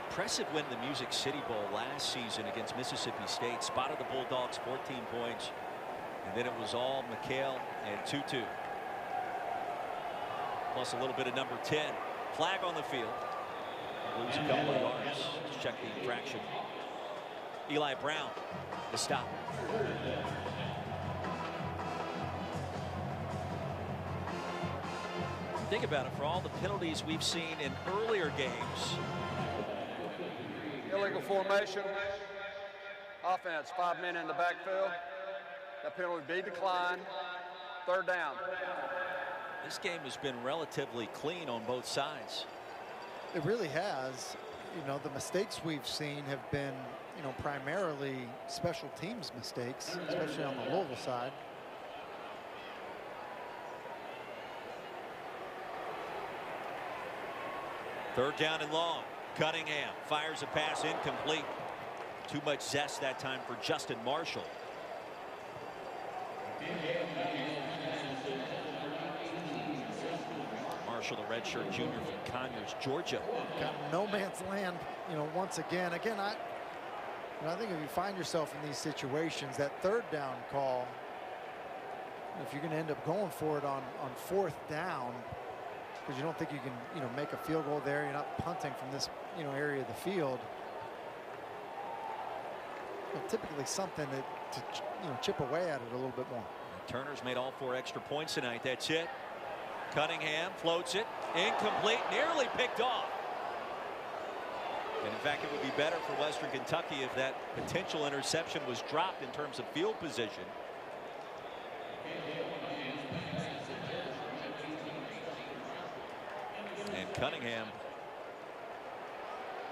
Impressive win in the Music City Bowl last season against Mississippi State. Spotted the Bulldogs 14 points. And then it was all Micale and Tutu. Plus a little bit of number 10. Flag on the field. Lose a couple of yards. Let's check the infraction. Eli Brown, the stop. Think about it, for all the penalties we've seen in earlier games. Illegal formation. Offense, 5 men in the backfield. That penalty would be declined. 3rd down. This game has been relatively clean on both sides. It really has. You know, the mistakes we've seen have been, you know, primarily special teams mistakes, especially on the Louisville side. Third down and long. Cunningham fires a pass incomplete. Too much zest that time for Justin Marshall. Marshall, the redshirt junior from Conyers, Georgia. Got no man's land, you know, once again. Again, I think if you find yourself in these situations, that third down call, if you're going to end up going for it on fourth down, because you don't think you can, you know, make a field goal there, you're not punting from this, you know, area of the field. You know, typically something that to, you know, chip away at it a little bit more. Turner's made all 4 extra points tonight. That's it. Cunningham floats it, incomplete, nearly picked off. And in fact, it would be better for Western Kentucky if that potential interception was dropped in terms of field position. And Cunningham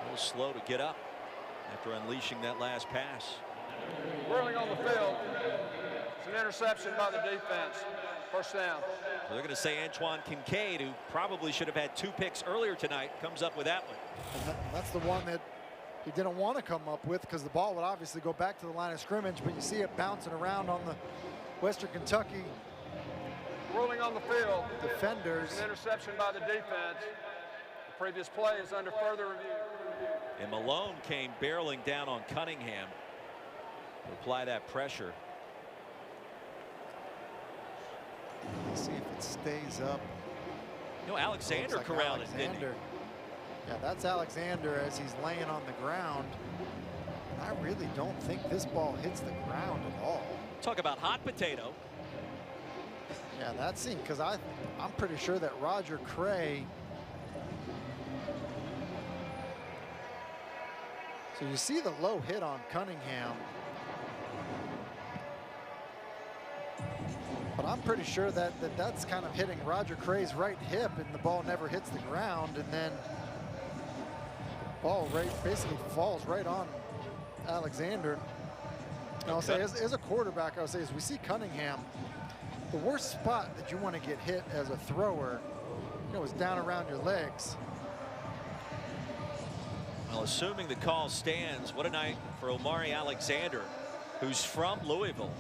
a little slow to get up after unleashing that last pass. Whirling on the field. It's an interception by the defense. First down. So they're going to say Antoine Kincaid, who probably should have had 2 picks earlier tonight, comes up with that one. And that's the one that he didn't want to come up with, because the ball would obviously go back to the line of scrimmage, but you see it bouncing around on the Western Kentucky Rolling on the field. defenders. An interception by the defense. The previous play is under further review. And Malone came barreling down on Cunningham to apply that pressure. Let's see if it stays up. You know, Alexander Looks like corralled it, didn't he? Alexander. Yeah, that's Alexander as he's laying on the ground. I really don't think this ball hits the ground at all. Talk about hot potato. Yeah, that seemed, because I'm pretty sure that Roger Cray. So you see the low hit on Cunningham. But I'm pretty sure that's kind of hitting Roger Cray's right hip, and the ball never hits the ground, and then ball basically falls right on Alexander. And I'll say, as a quarterback, I would say, as we see Cunningham, the worst spot that you want to get hit as a thrower, you know, is down around your legs. Well, assuming the call stands, what a night for Omari Alexander, who's from Louisville.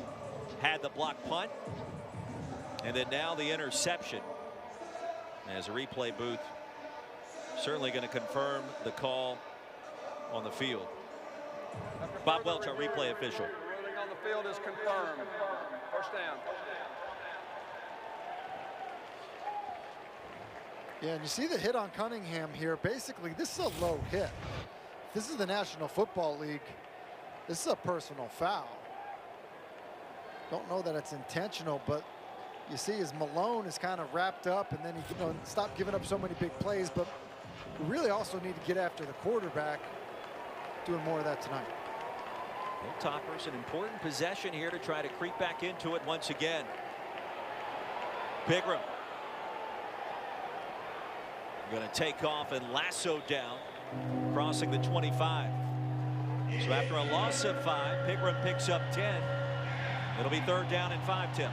Had the block punt, and then now the interception. As a replay booth certainly going to confirm the call on the field. Bob Welch, our replay official. Ruling on the field is confirmed. First down. Yeah, and you see the hit on Cunningham here. Basically, this is a low hit. This is the National Football League. This is a personal foul. Don't know that it's intentional, but you see as Malone is kind of wrapped up, and then he, you know, stopped giving up so many big plays, but we really also need to get after the quarterback. Doing more of that tonight. Hilltoppers, an important possession here to try to creep back into it once again. Pigram going to take off and lasso down, crossing the 25. So after a loss of 5, Pigram picks up 10. It'll be 3rd down and 5, Tim.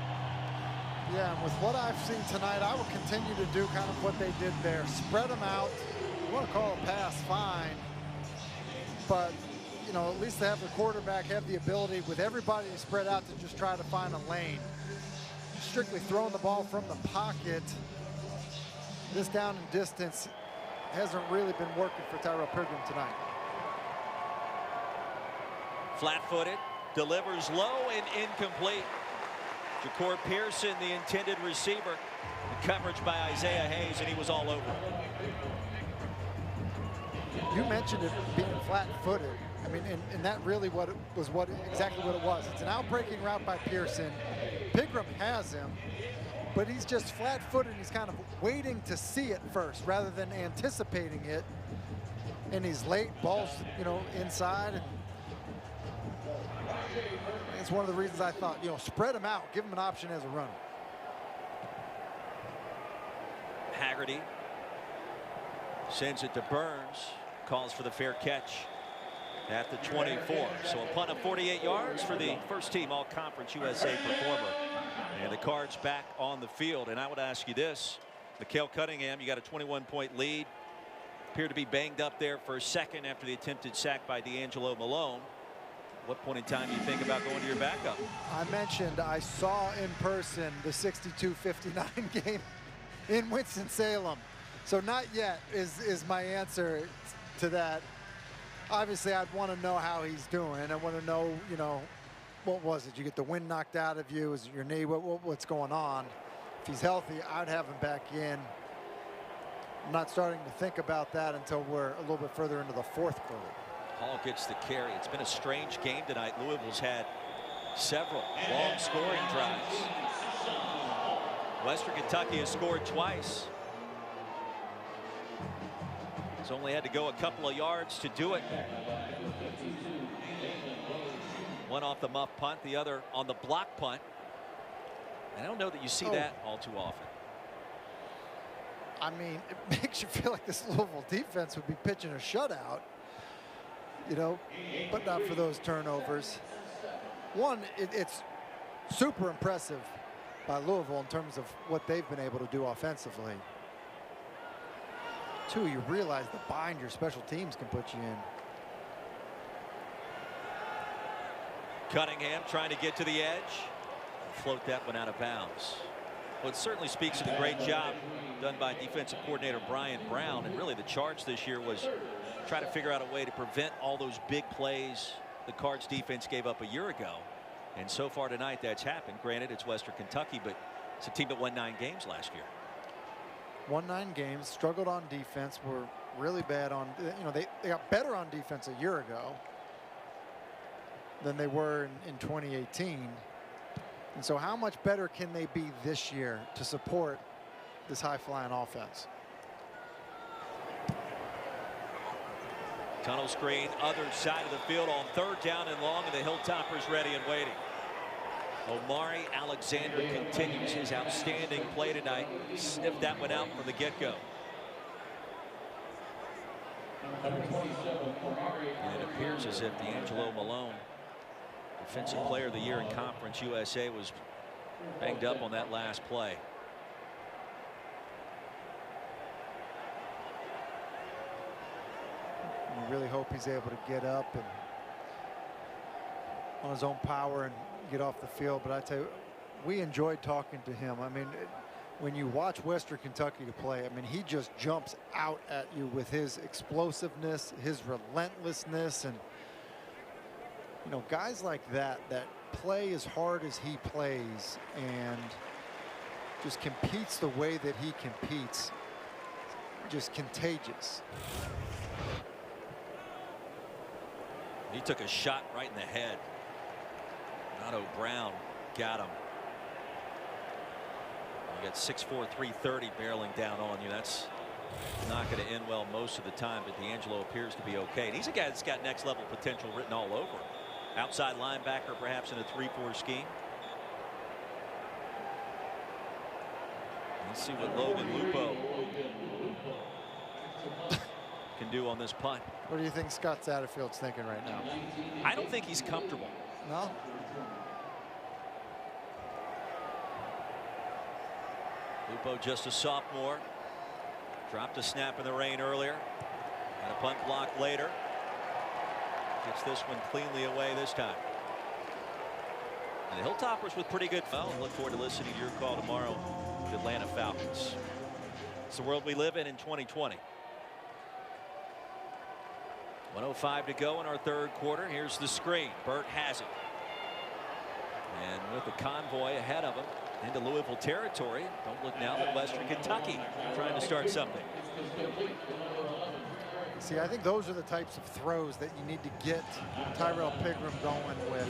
Yeah, and with what I've seen tonight, I will continue to do kind of what they did there. Spread them out. You want to call a pass, fine. But, you know, at least they have the quarterback have the ability with everybody spread out to just try to find a lane. Strictly throwing the ball from the pocket. This down and distance hasn't really been working for Tyrell Pigram tonight. Flat-footed, delivers low and incomplete. Ja'Cour Pearson, the intended receiver. The coverage by Isaiah Hayes, and he was all over. You mentioned it being flat-footed. I mean, and that really exactly what it was. It's an out-breaking route by Pearson. Pigram has him, but he's just flat-footed. He's kind of waiting to see it first rather than anticipating it. And he's late, balls, you know, inside. And it's one of the reasons I thought, you know, spread him out, give him an option as a runner. Haggerty sends it to Burns, calls for the fair catch at the 24. So a punt of 48 yards for the first team all-conference USA performer. And the Cards back on the field. And I would ask you this, Micale Cunningham, you got a 21-point lead. Appeared to be banged up there for a second after the attempted sack by D'Angelo Malone. What point in time do you think about going to your backup? I mentioned I saw in person the 62-59 game in Winston-Salem. So not yet is my answer to that. Obviously, I'd want to know how he's doing. I want to know, you know, what was it? You get the wind knocked out of you? Is it your knee? What's going on? If he's healthy, I'd have him back in. I'm not starting to think about that until we're a little bit further into the fourth quarter. Hall gets the carry. It's been a strange game tonight. Louisville's had several long scoring drives. Western Kentucky has scored twice. He's only had to go a couple of yards to do it. One off the muff punt, the other on the block punt. I don't know that you see that all too often. I mean, it makes you feel like this Louisville defense would be pitching a shutout, you know, but not for those turnovers. One, it's super impressive by Louisville in terms of what they've been able to do offensively. Two, you realize the bind your special teams can put you in. Cunningham trying to get to the edge. Float that one out of bounds. Well, it certainly speaks to the great job done by defensive coordinator Brian Brown. And really the charge this year was try to figure out a way to prevent all those big plays the Cards defense gave up a year ago. And so far tonight that's happened. Granted, it's Western Kentucky, but it's a team that won 9 games last year. Won 9 games, struggled on defense, were really bad on, you know, they got better on defense a year ago than they were in 2018. And so how much better can they be this year to support this high-flying offense? Tunnel screen, other side of the field on 3rd down and long, and the Hilltoppers ready and waiting. Omari Alexander continues his outstanding play tonight. Sniffed that one out from the get-go. And it appears as if D'Angelo Malone, Defensive Player of the Year in Conference USA, was banged up on that last play. You really hope he's able to get up and on his own power and get off the field. But I tell you, we enjoyed talking to him. I mean, when you watch Western Kentucky play, I mean, he just jumps out at you with his explosiveness, his relentlessness, and you know, guys like that play as hard as he plays and just competes the way that he competes, just contagious. He took a shot right in the head. Otto Brown got him. You got 6'4", 330 barreling down on you. That's not going to end well most of the time, but D'Angelo appears to be okay. And he's a guy that's got next level potential written all over him. Outside linebacker, perhaps in a 3-4 scheme. Let's see what Logan Lupo can do on this punt. What do you think Scott Satterfield's thinking right now? I don't think he's comfortable. No? Lupo, just a sophomore, dropped a snap in the rain earlier and a punt block later. Gets this one cleanly away this time. And the Hilltoppers with pretty good fun. Look forward to listening to your call tomorrow with Atlanta Falcons. It's the world we live in 2020. 1:05 to go in our 3rd quarter. Here's the screen. Burt has it. And with the convoy ahead of him into Louisville territory, don't look now at Western Kentucky trying to start something. See, I think those are the types of throws that you need to get Tyrell Pigram going with.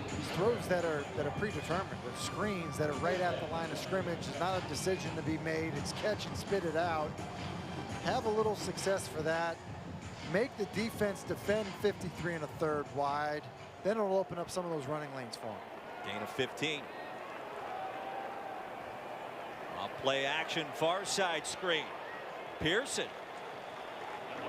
These throws that are predetermined, with screens that are right at the line of scrimmage. It's not a decision to be made. It's catch and spit it out. Have a little success for that. Make the defense defend 53 1/3 wide. Then it'll open up some of those running lanes for them. Gain of 15. Play action, far side screen. Pearson.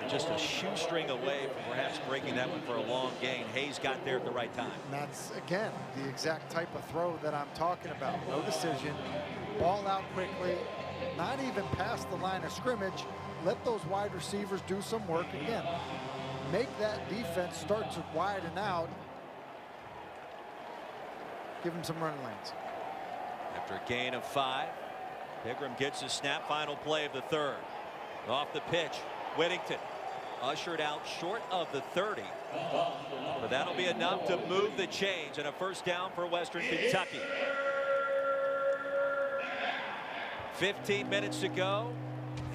Just a shoestring away from perhaps breaking that one for a long gain. Hayes got there at the right time. And that's, again, the exact type of throw that I'm talking about. No decision. Ball out quickly. Not even past the line of scrimmage. Let those wide receivers do some work again. Make that defense start to widen out. Give them some running lanes. After a gain of 5, Pigrome gets a snap. Final play of the third. Off the pitch, Whittington ushered out short of the 30. But that'll be enough to move the chains, and a first down for Western Kentucky. 15 minutes to go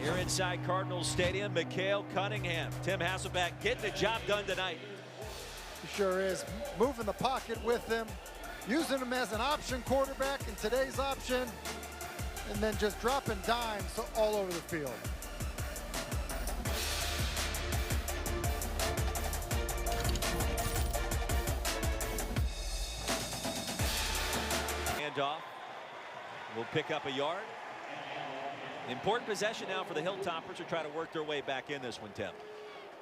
here inside Cardinals Stadium. Micale Cunningham, Tim Hasselbeck getting the job done tonight. He sure is. Moving the pocket with him, using him as an option quarterback in today's option, and then just dropping dimes all over the field. Handoff will pick up a yard. Important possession now for the Hilltoppers to try to work their way back in this one, Tim.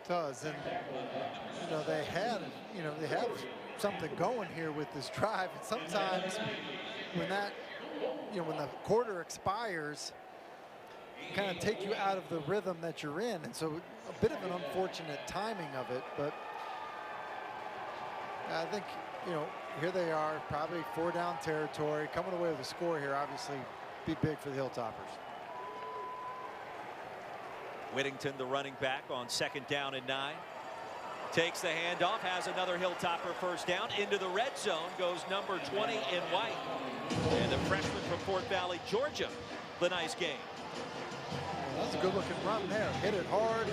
Does, and you know they have something going here with this drive. And sometimes when that, when the quarter expires, kind of take you out of the rhythm that you're in, and so a bit of an unfortunate timing of it. But I think here they are, probably 4-down territory, coming away with a score here. Obviously, be big for the Hilltoppers. Whittington, the running back, on 2nd down and 9. Takes the handoff, has another Hilltopper first down. Into the red zone goes number 20 in white. And the freshman from Fort Valley, Georgia, the nice game. Well, that's a good-looking run there. Hit it hard.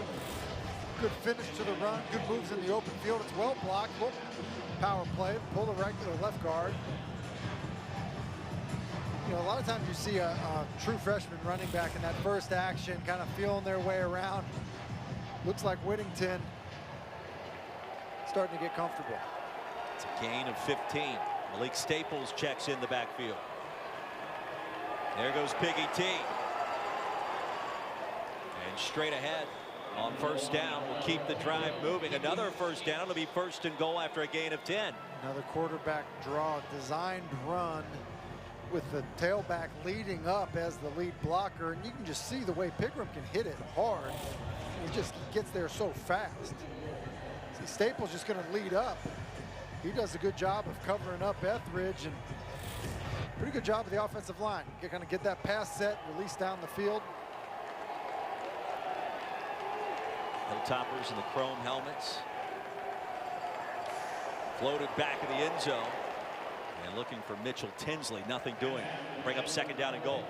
Good finish to the run. Good moves in the open field. It's well blocked. Power play. Pull the regular left guard. A lot of times you see a true freshman running back in that first action kind of feeling their way around. Looks like Whittington starting to get comfortable. It's a gain of 15. Malik Staples checks in the backfield. There goes Piggy T. And straight ahead on first down will keep the drive moving. Another first down. It'll be 1st and goal after a gain of 10. Another quarterback draw, designed run, with the tailback leading up as the lead blocker, and you can just see the way Pigrome can hit it hard. He just gets there so fast. See, Staples just going to lead up. He does a good job of covering up Etheridge, and pretty good job of the offensive line. You're going to get that pass set, release down the field. Hilltoppers in the chrome helmets. Floated back in the end zone. And looking for Mitchell Tinsley, nothing doing. Bring up 2nd down and goal.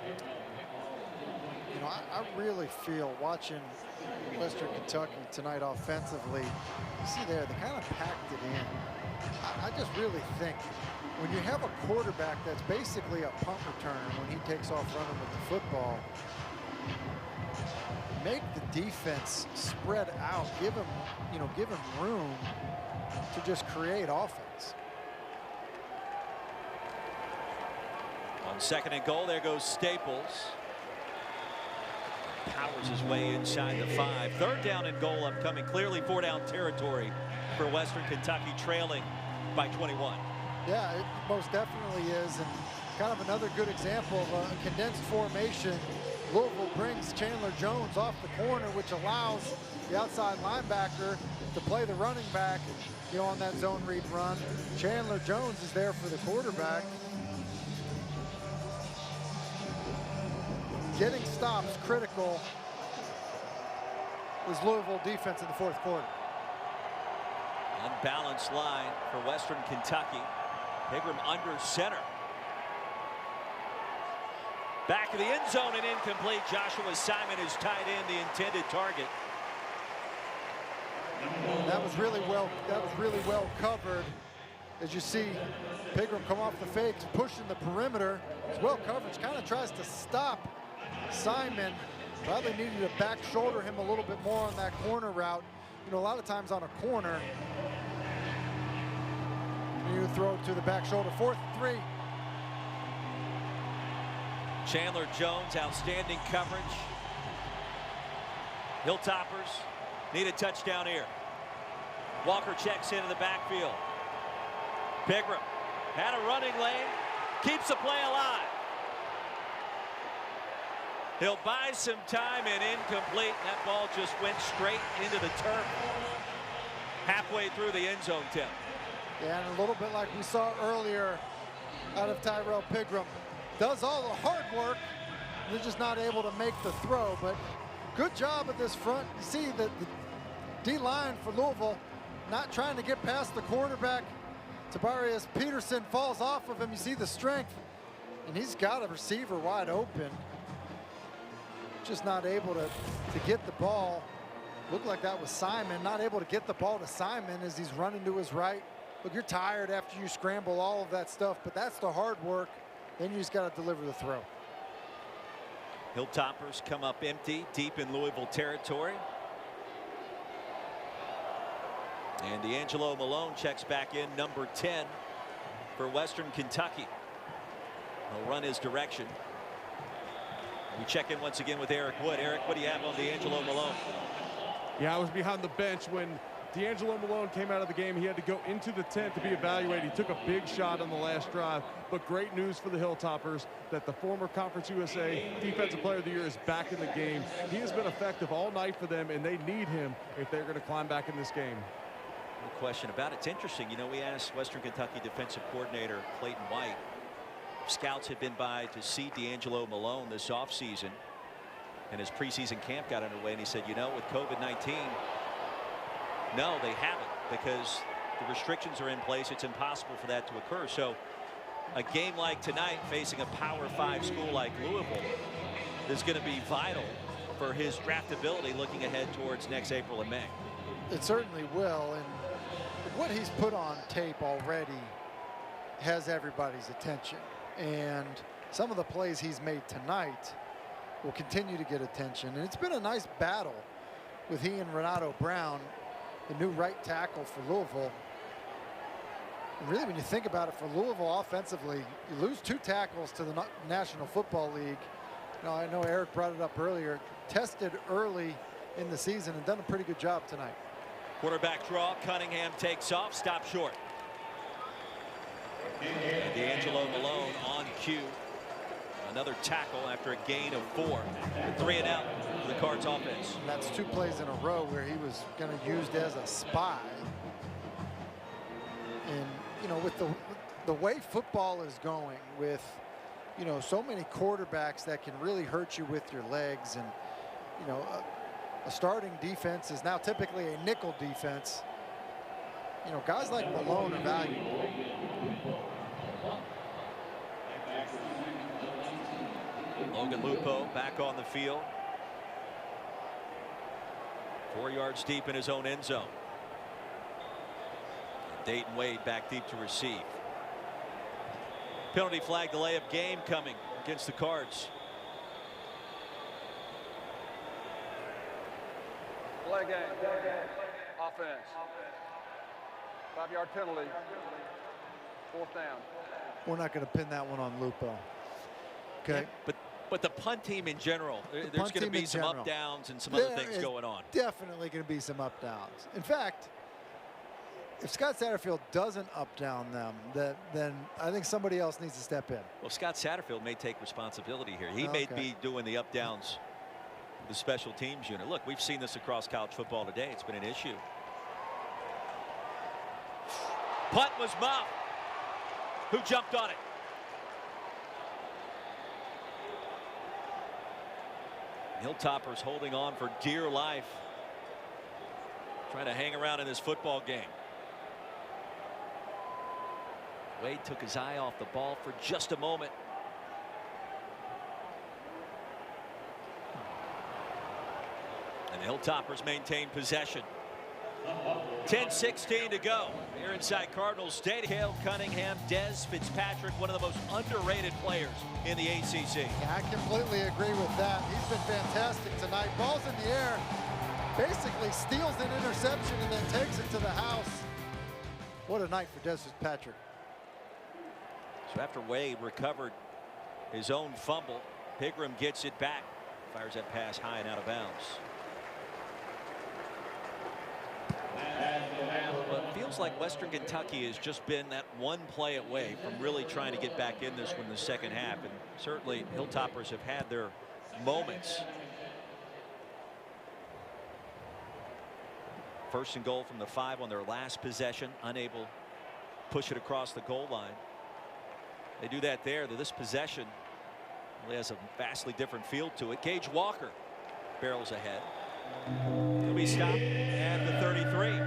I really feel watching Western Kentucky tonight offensively, you see there, they kind of packed it in. I just really think when you have a quarterback that's basically a punt returner when he takes off running with the football, make the defense spread out, give him room to just create offense. On 2nd and goal, there goes Staples. Powers his way inside the 5. 3rd down and goal upcoming. Clearly 4-down territory for Western Kentucky, trailing by 21. Yeah, it most definitely is, and kind of another good example of a condensed formation. Louisville brings Chandler Jones off the corner, which allows the outside linebacker to play the running back, on that zone read run. Chandler Jones is there for the quarterback. Getting stops critical is Louisville defense in the 4th quarter. Unbalanced line for Western Kentucky. Pigrome under center. Back of the end zone and incomplete. Joshua Simon is tied in, the intended target. That was really well covered. As you see Pigrome come off the fakes, pushing the perimeter. It's well coverage, kind of tries to stop Simon. Probably needed to back shoulder him a little bit more on that corner route. A lot of times on a corner, you throw to the back shoulder. 4th and 3. Chandler Jones, outstanding coverage. Hilltoppers need a touchdown here. Walker checks into the backfield. Pigram had a running lane, keeps the play alive. He'll buy some time and incomplete. That ball just went straight into the turf. Halfway through the end zone, Tim. Yeah, and a little bit like we saw earlier out of Tyrell Pigram. Does all the hard work. They're just not able to make the throw, but good job at this front. You see that the D-line for Louisville not trying to get past the quarterback. Tabarius Peterson falls off of him. You see the strength, and he's got a receiver wide open. Just not able to get the ball. Looked like that was Simon, not able to get the ball to Simon as he's running to his right. Look, you're tired after you scramble all of that stuff, but that's the hard work. Then you just got to deliver the throw. Hilltoppers come up empty, deep in Louisville territory. And D'Angelo Malone checks back in, number 10 for Western Kentucky. He'll run his direction. We check in once again with Eric Wood. Eric, what do you have on D'Angelo Malone? Yeah, I was behind the bench when D'Angelo Malone came out of the game. He had to go into the tent to be evaluated. He took a big shot on the last drive. But great news for the Hilltoppers that the former Conference USA Defensive Player of the Year is back in the game. He has been effective all night for them, and they need him if they're going to climb back in this game. No question about it. It's interesting. You know, we asked Western Kentucky defensive coordinator Clayton White. Scouts had been by to see D'Angelo Malone this offseason, and his preseason camp got underway, and he said, you know, with COVID-19, no, they haven't, because the restrictions are in place. It's impossible for that to occur. So a game like tonight, facing a Power 5 school like Louisville, is going to be vital for his draftability looking ahead towards next April and May. It certainly will, and what he's put on tape already has everybody's attention. And some of the plays he's made tonight will continue to get attention. And it's been a nice battle with he and Renato Brown, the new right tackle for Louisville. And really, when you think about it, for Louisville offensively, you lose 2 tackles to the National Football League. You know, I know Eric brought it up earlier. Tested early in the season and done a pretty good job tonight. Quarterback draw. Cunningham takes off. Stop short. And D'Angelo Malone on cue. Another tackle after a gain of 4. 3 and out for the Cards offense. And that's 2 plays in a row where he was going to use as a spy. And, you know, with the way football is going, with, you know, so many quarterbacks that can really hurt you with your legs, and, you know, a starting defense is now typically a nickel defense. You know, guys like Malone are valuable. Logan Lupo back on the field. 4 yards deep in his own end zone. Dayton Wade back deep to receive. Penalty flag delay of game coming against the Cards. Play game. Offense. 5-yard penalty. 4th down. We're not going to pin that one on Lupo. Okay. Yeah, but the punt team in general, there's going to be some up downs and some other things going on. Definitely going to be some up downs. In fact, if Scott Satterfield doesn't up down them, then I think somebody else needs to step in. Well, Scott Satterfield may take responsibility here. He may be doing the up downs, the special teams unit. Look, we've seen this across college football today. It's been an issue. Punt was muffed. Who jumped on it? Hilltoppers holding on for dear life, trying to hang around in this football game. Wade took his eye off the ball for just a moment. And the Hilltoppers maintain possession. 10-16 to go here inside Cardinals Stadium. Micale Cunningham, Dez Fitzpatrick, one of the most underrated players in the ACC. Yeah, I completely agree with that. He's been fantastic tonight. Ball's in the air, basically steals an interception and then takes it to the house. What a night for Dez Fitzpatrick. So after Wade recovered his own fumble, Pigram gets it back. Fires that pass high and out of bounds. But it feels like Western Kentucky has just been that one play away from really trying to get back in this one in the second half. And certainly Hilltoppers have had their moments. First and goal from the 5 on their last possession. Unable to push it across the goal line. They do that there. This possession really has a vastly different feel to it. Gage Walker barrels ahead. He'll be stopped at the 33.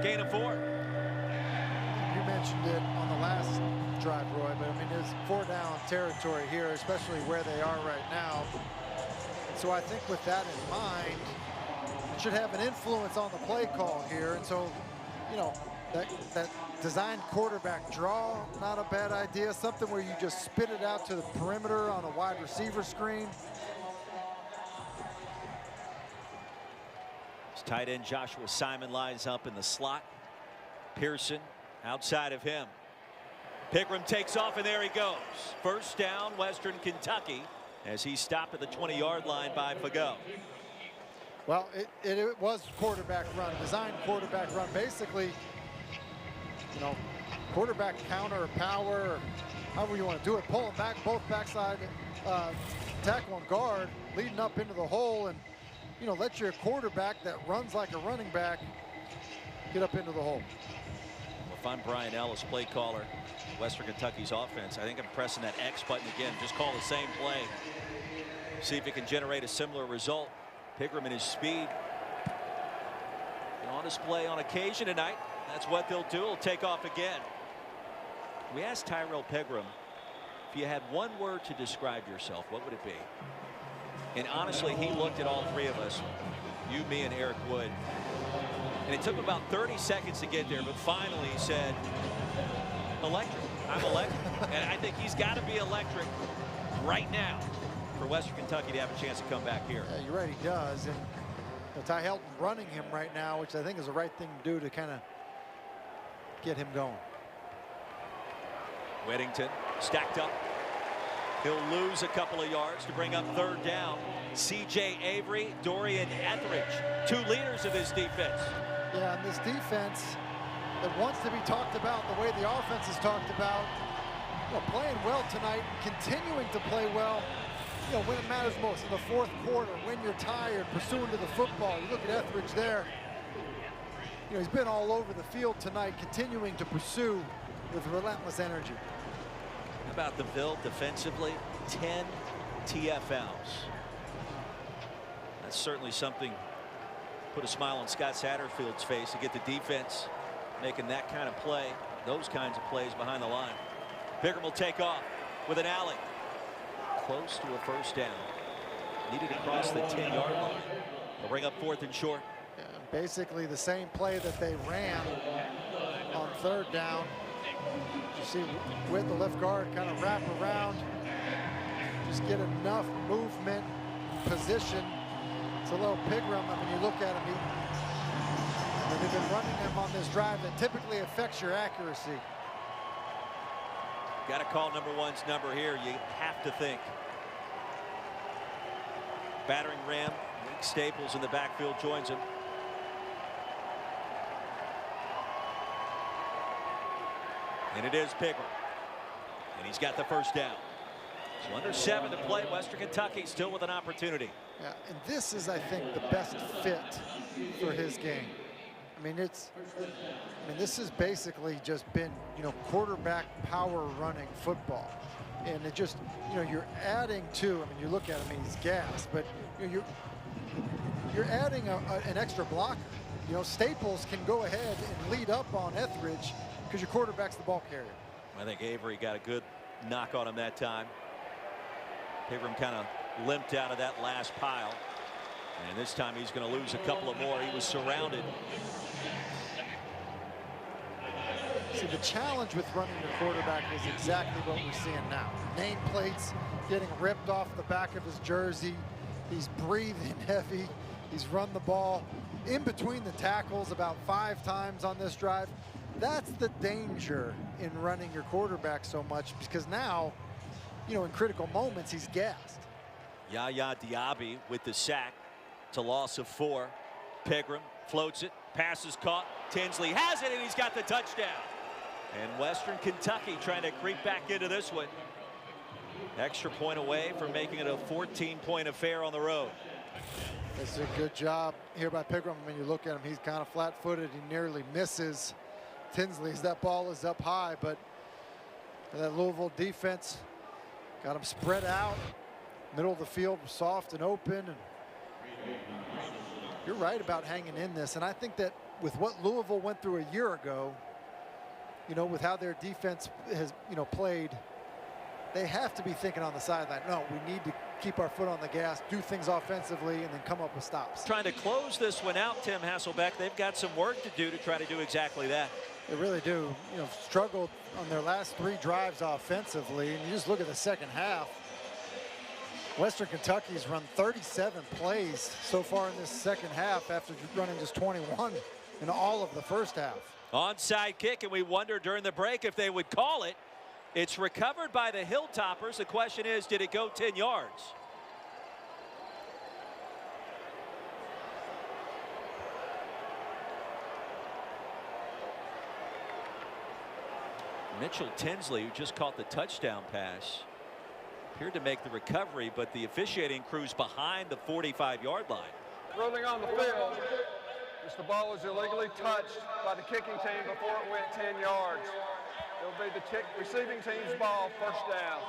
Gain of 4. You mentioned it on the last drive, Roy, but I mean, there's 4 down territory here, especially where they are right now. So I think with that in mind, it should have an influence on the play call here. And so, you know, that designed quarterback draw, not a bad idea. Something where you just spit it out to the perimeter on a wide receiver screen. Tight end Joshua Simon lines up in the slot. Pearson outside of him. Pigram takes off, and there he goes. First down, Western Kentucky, as he's stopped at the 20-yard line by Fago. Well, it was quarterback run, designed quarterback run. Basically, you know, quarterback counter, power, however you want to do it. Pulling back, both backside tackle and guard, leading up into the hole, and you know, let your quarterback that runs like a running back get up into the hole. Well, if I'm Brian Ellis, play caller, Western Kentucky's offense, I think I'm pressing that X button again. Just call the same play. See if it can generate a similar result. Pigram and his speed on display on occasion tonight. That's what they'll do. He'll take off again. We asked Tyrell Pigram, if you had one word to describe yourself, what would it be? And honestly, he looked at all 3 of us, you, me, and Eric Wood. And it took about 30 seconds to get there, but finally he said, electric. I'm electric. And I think he's got to be electric right now for Western Kentucky to have a chance to come back here. Yeah, you're right, he does. And you know, Ty Helton running him right now, which I think is the right thing to do to kind of get him going. Weddington stacked up. He'll lose a couple of yards to bring up 3rd down. C.J. Avery, Dorian Etheridge, 2 leaders of this defense. Yeah, and this defense that wants to be talked about the way the offense is talked about, you know, playing well tonight, continuing to play well, you know, when it matters most, in the 4th quarter, when you're tired, pursuing to the football. You look at Etheridge there. You know, he's been all over the field tonight, continuing to pursue with relentless energy. How about the Ville defensively? 10 TFLs. That's certainly something put a smile on Scott Satterfield's face to get the defense making that kind of play, those kinds of plays behind the line. Pigram will take off with an alley. Close to a 1st down. Needed to cross the 10-yard line. They'll bring up 4th and short. Yeah, basically the same play that they ran on 3rd down. You see with the left guard kind of wrap around, just get enough movement, position. It's a little Pigram. I mean, you look at him, they've been running him on this drive that typically affects your accuracy. Got to call number 1's number here. You have to think. Battering ram, Nick Staples in the backfield joins him. And it is Pigram. And he's got the 1st down. So under 7 to play. Western Kentucky still with an opportunity. Yeah, and this is, I think, the best fit for his game. I mean, this has basically just been, you know, quarterback power running football. And it just, you know, you're adding to, I mean, you look at him, he's gassed, but you know, you're adding an extra blocker. You know, Staples can go ahead and lead up on Etheridge because your quarterback's the ball carrier. I think Avery got a good knock on him that time. Pigram kind of limped out of that last pile. And this time he's going to lose a couple of more. He was surrounded. See, the challenge with running the quarterback is exactly what we're seeing now. Nameplates getting ripped off the back of his jersey. He's breathing heavy. He's run the ball in between the tackles about 5 times on this drive. That's the danger in running your quarterback so much, because now, you know, in critical moments, he's gassed. Yaya Diaby with the sack. It's a loss of 4. Pegram floats it. Pass is caught. Tinsley has it, and he's got the touchdown. And Western Kentucky trying to creep back into this one. Extra point away from making it a 14-point affair on the road. It's a good job here by Pegram. When you look at him, he's kind of flat-footed. He nearly misses Tinsley's. That ball is up high, but that Louisville defense got him spread out. Middle of the field was soft and open. And you're right about hanging in this. And I think that with what Louisville went through a year ago, you know, with how their defense has, you know, played, they have to be thinking on the sideline, no, we need to keep our foot on the gas, do things offensively, and then come up with stops. Trying to close this one out, Tim Hasselbeck. They've got some work to do to try to do exactly that. They really do. You know, struggled on their last 3 drives offensively, and you just look at the second half. Western Kentucky's run 37 plays so far in this second half after running just 21 in all of the first half. Onside kick, and we wonder during the break if they would call it. It's recovered by the Hilltoppers. The question is, did it go 10 yards? Mitchell Tinsley, who just caught the touchdown pass, appeared to make the recovery, but the officiating crew's behind the 45-yard line. Rolling on the field, as the ball was illegally touched by the kicking team before it went 10 yards. It'll be the receiving team's ball, first down.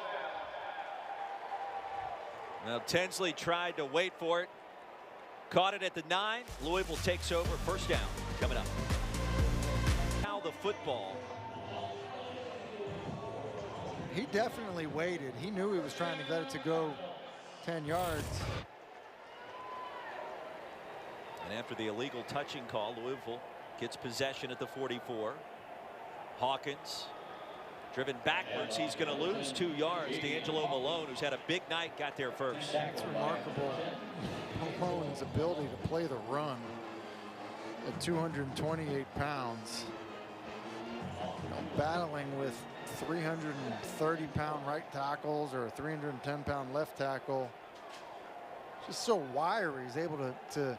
Now Tinsley tried to wait for it. Caught it at the 9. Louisville takes over, first down coming up. Now the football. He definitely waited. He knew he was trying to get it to go 10 yards. And after the illegal touching call, Louisville gets possession at the 44. Hawkins driven backwards. He's going to lose 2 yards. D'Angelo Malone, who's had a big night, got there first. It's remarkable. Malone's ability to play the run at 228 pounds. You know, battling with 330-pound right tackles or a 310-pound left tackle. Just so wiry. He's able to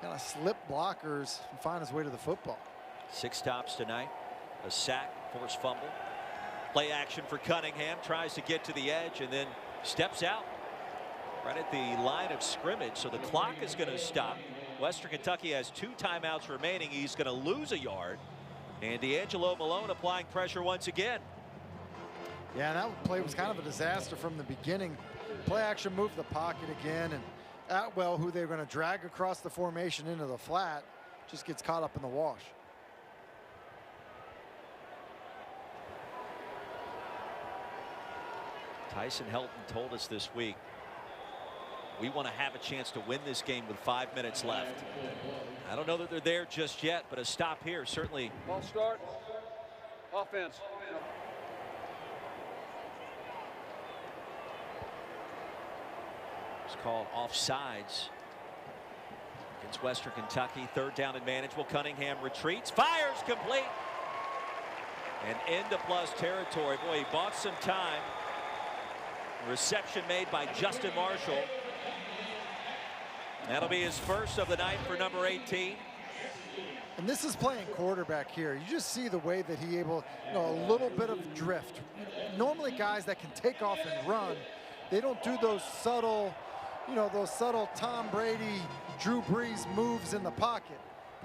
kind of slip blockers and find his way to the football. 6 stops tonight. A sack, forced fumble. Play action for Cunningham. Tries to get to the edge and then steps out right at the line of scrimmage. So the clock is going to stop. Western Kentucky has 2 timeouts remaining. He's going to lose a yard. And D'Angelo Malone applying pressure once again. Yeah, that play was kind of a disaster from the beginning. Play action moved the pocket again, and Atwell, who they're going to drag across the formation into the flat, just gets caught up in the wash. Tyson Helton told us this week, we want to have a chance to win this game with 5 minutes left. I don't know that they're there just yet, but a stop here certainly. Ball start. Offense. It's called offsides against Western Kentucky. 3rd down and manageable. Cunningham retreats, fires, complete, and into plus territory. Boy, he bought some time. Reception made by Justin Marshall. That'll be his first of the night for number 18. And this is playing quarterback here. You just see the way that he able, you know, a little bit of drift. Normally guys that can take off and run, they don't do those subtle, you know, those subtle Tom Brady, Drew Brees moves in the pocket.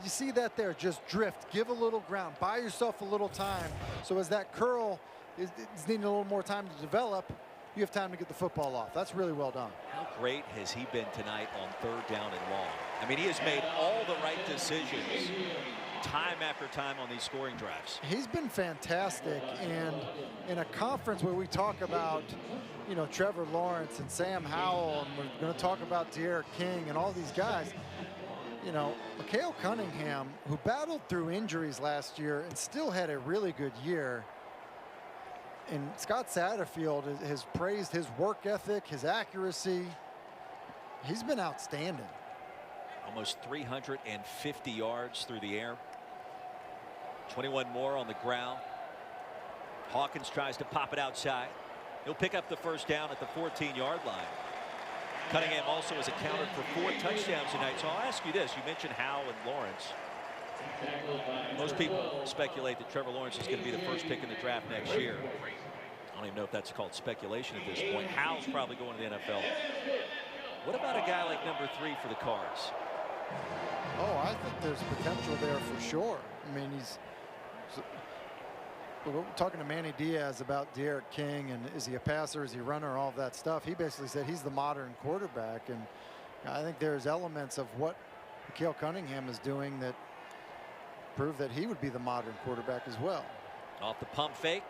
You see that there, just drift, give a little ground, buy yourself a little time. So as that curl is needing a little more time to develop, you have time to get the football off. That's really well done. How great has he been tonight on 3rd down and long? I mean, he has made all the right decisions time after time on these scoring drives. He's been fantastic, and in a conference where we talk about, you know, Trevor Lawrence and Sam Howell, and we're going to talk about De'Aaron King and all these guys, you know, Micale Cunningham, who battled through injuries last year and still had a really good year. And Scott Satterfield has praised his work ethic, his accuracy. He's been outstanding. Almost 350 yards through the air. 21 more on the ground. Hawkins tries to pop it outside. He'll pick up the first down at the 14-yard line. Cunningham also has accounted for 4 touchdowns tonight. So I'll ask you this. You mentioned Howe and Lawrence. Most people speculate that Trevor Lawrence is going to be the first pick in the draft next year. I don't even know if that's called speculation at this point. Howe's probably going to the NFL. What about a guy like number 3 for the Cards? Oh, I think there's potential there for sure. I mean, we're talking to Manny Diaz about Derek King and is he a passer, is he a runner, all of that stuff. He basically said he's the modern quarterback, and I think there's elements of what Micale Cunningham is doing that prove that he would be the modern quarterback as well. Off the pump fake.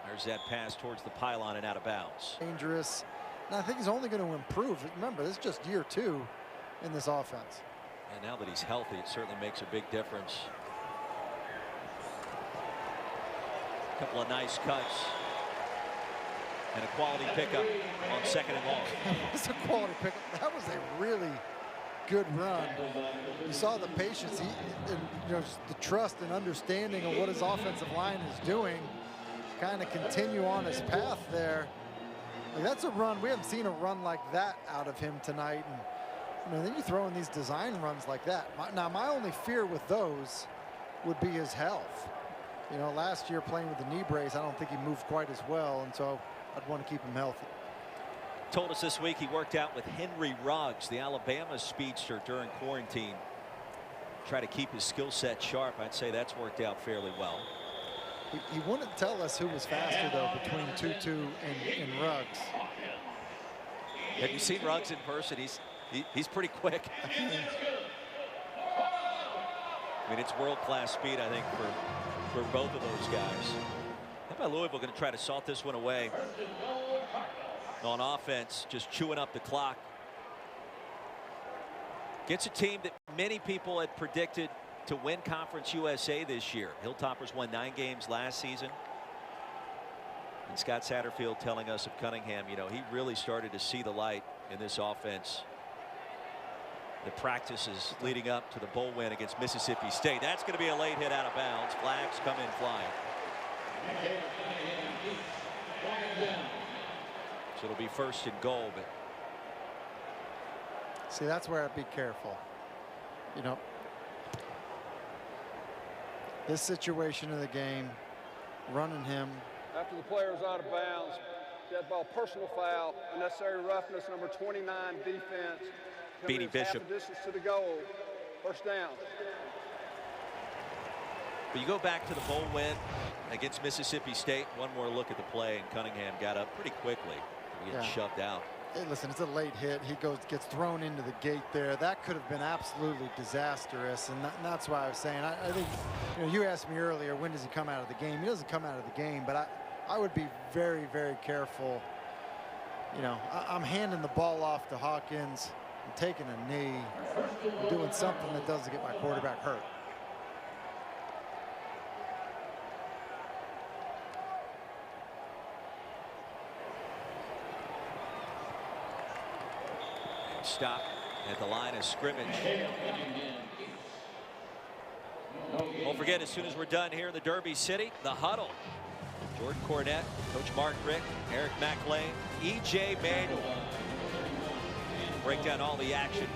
There's that pass towards the pylon and out of bounds. Dangerous. And I think he's only going to improve. Remember, this is just year 2 in this offense. And now that he's healthy, it certainly makes a big difference. A couple of nice cuts. And a quality pickup on 2nd and long. It's a quality pickup. That was a really good run. You saw the patience, and you know, the trust and understanding of what his offensive line is doing. Kind of continue on his path there. Like, that's a run. We haven't seen a run like that out of him tonight. And you know, then you throw in these design runs like that. Now, my only fear with those would be his health. You know, last year playing with the knee brace, I don't think he moved quite as well, and so I'd want to keep him healthy. Told us this week he worked out with Henry Ruggs, the Alabama speedster, during quarantine. Try to keep his skill set sharp. I'd say that's worked out fairly well. He wouldn't tell us who was faster, though, between Tutu and Ruggs. Have you seen Ruggs in person? He's pretty quick. I mean, it's world-class speed, I think, for both of those guys. How about Louisville going to try to salt this one away on offense, just chewing up the clock. Gets a team that many people had predicted to win Conference USA this year. Hilltoppers won 9 games last season. And Scott Satterfield telling us of Cunningham, you know, he really started to see the light in this offense. The practices leading up to the bowl win against Mississippi State. That's going to be a late hit out of bounds. Flags come in flying. So it'll be 1st and goal. But see, that's where I'd be careful. You know, this situation of the game, running him. After the player is out of bounds, dead ball, personal foul, unnecessary roughness, number 29 defense. Beanie Bishop. Half the distance to the goal. 1st down. But you go back to the bowl win against Mississippi State. One more look at the play, and Cunningham got up pretty quickly. He gets shoved out. Hey, listen, it's a late hit. He gets thrown into the gate there. That could have been absolutely disastrous, and that's why I was saying I think, you know, you asked me earlier, when does he come out of the game? He doesn't come out of the game, but I would be very, very careful. You know, I'm handing the ball off to Hawkins. I'm taking a knee. I'm doing something that doesn't get my quarterback hurt. Stop at the line of scrimmage. Don't forget, as soon as we're done here in the Derby City, the huddle. Jordan Cornette, Coach Mark Rick, Eric McLean, E.J. Manuel. Break down all the action.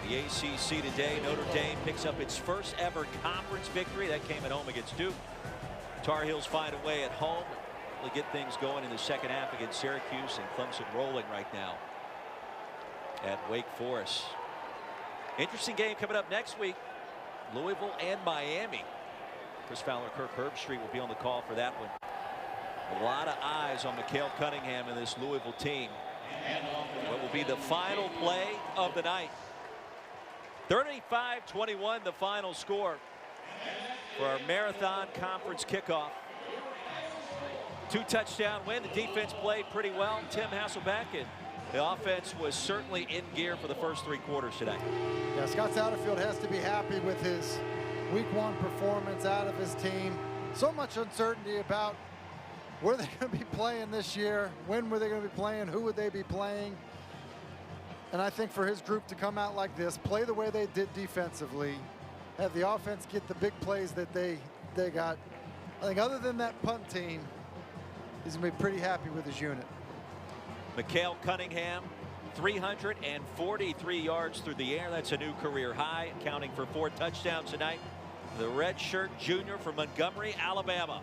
The ACC today, Notre Dame picks up its first ever conference victory. That came at home against Duke. Tar Heels find a way at home. Really get things going in the 2nd half against Syracuse, and Clemson rolling right now at Wake Forest. Interesting game coming up next week. Louisville and Miami. Chris Fowler, Kirk Herbstreit will be on the call for that one. A lot of eyes on Micale Cunningham and this Louisville team. What will be the final play of the night? 35-21 the final score for our Marathon Conference kickoff. 2-touchdown win. The defense played pretty well. Tim Hasselbeck, and the offense was certainly in gear for the first 3 quarters today. Yeah, Scott Satterfield has to be happy with his week 1 performance out of his team. So much uncertainty about where they're going to be playing this year. When were they going to be playing? Who would they be playing? And I think for his group to come out like this, play the way they did defensively, have the offense get the big plays that they got. I think other than that punt team, he's going to be pretty happy with his unit. Micale Cunningham, 343 yards through the air. That's a new career high, accounting for 4 touchdowns tonight. The redshirt junior from Montgomery, Alabama.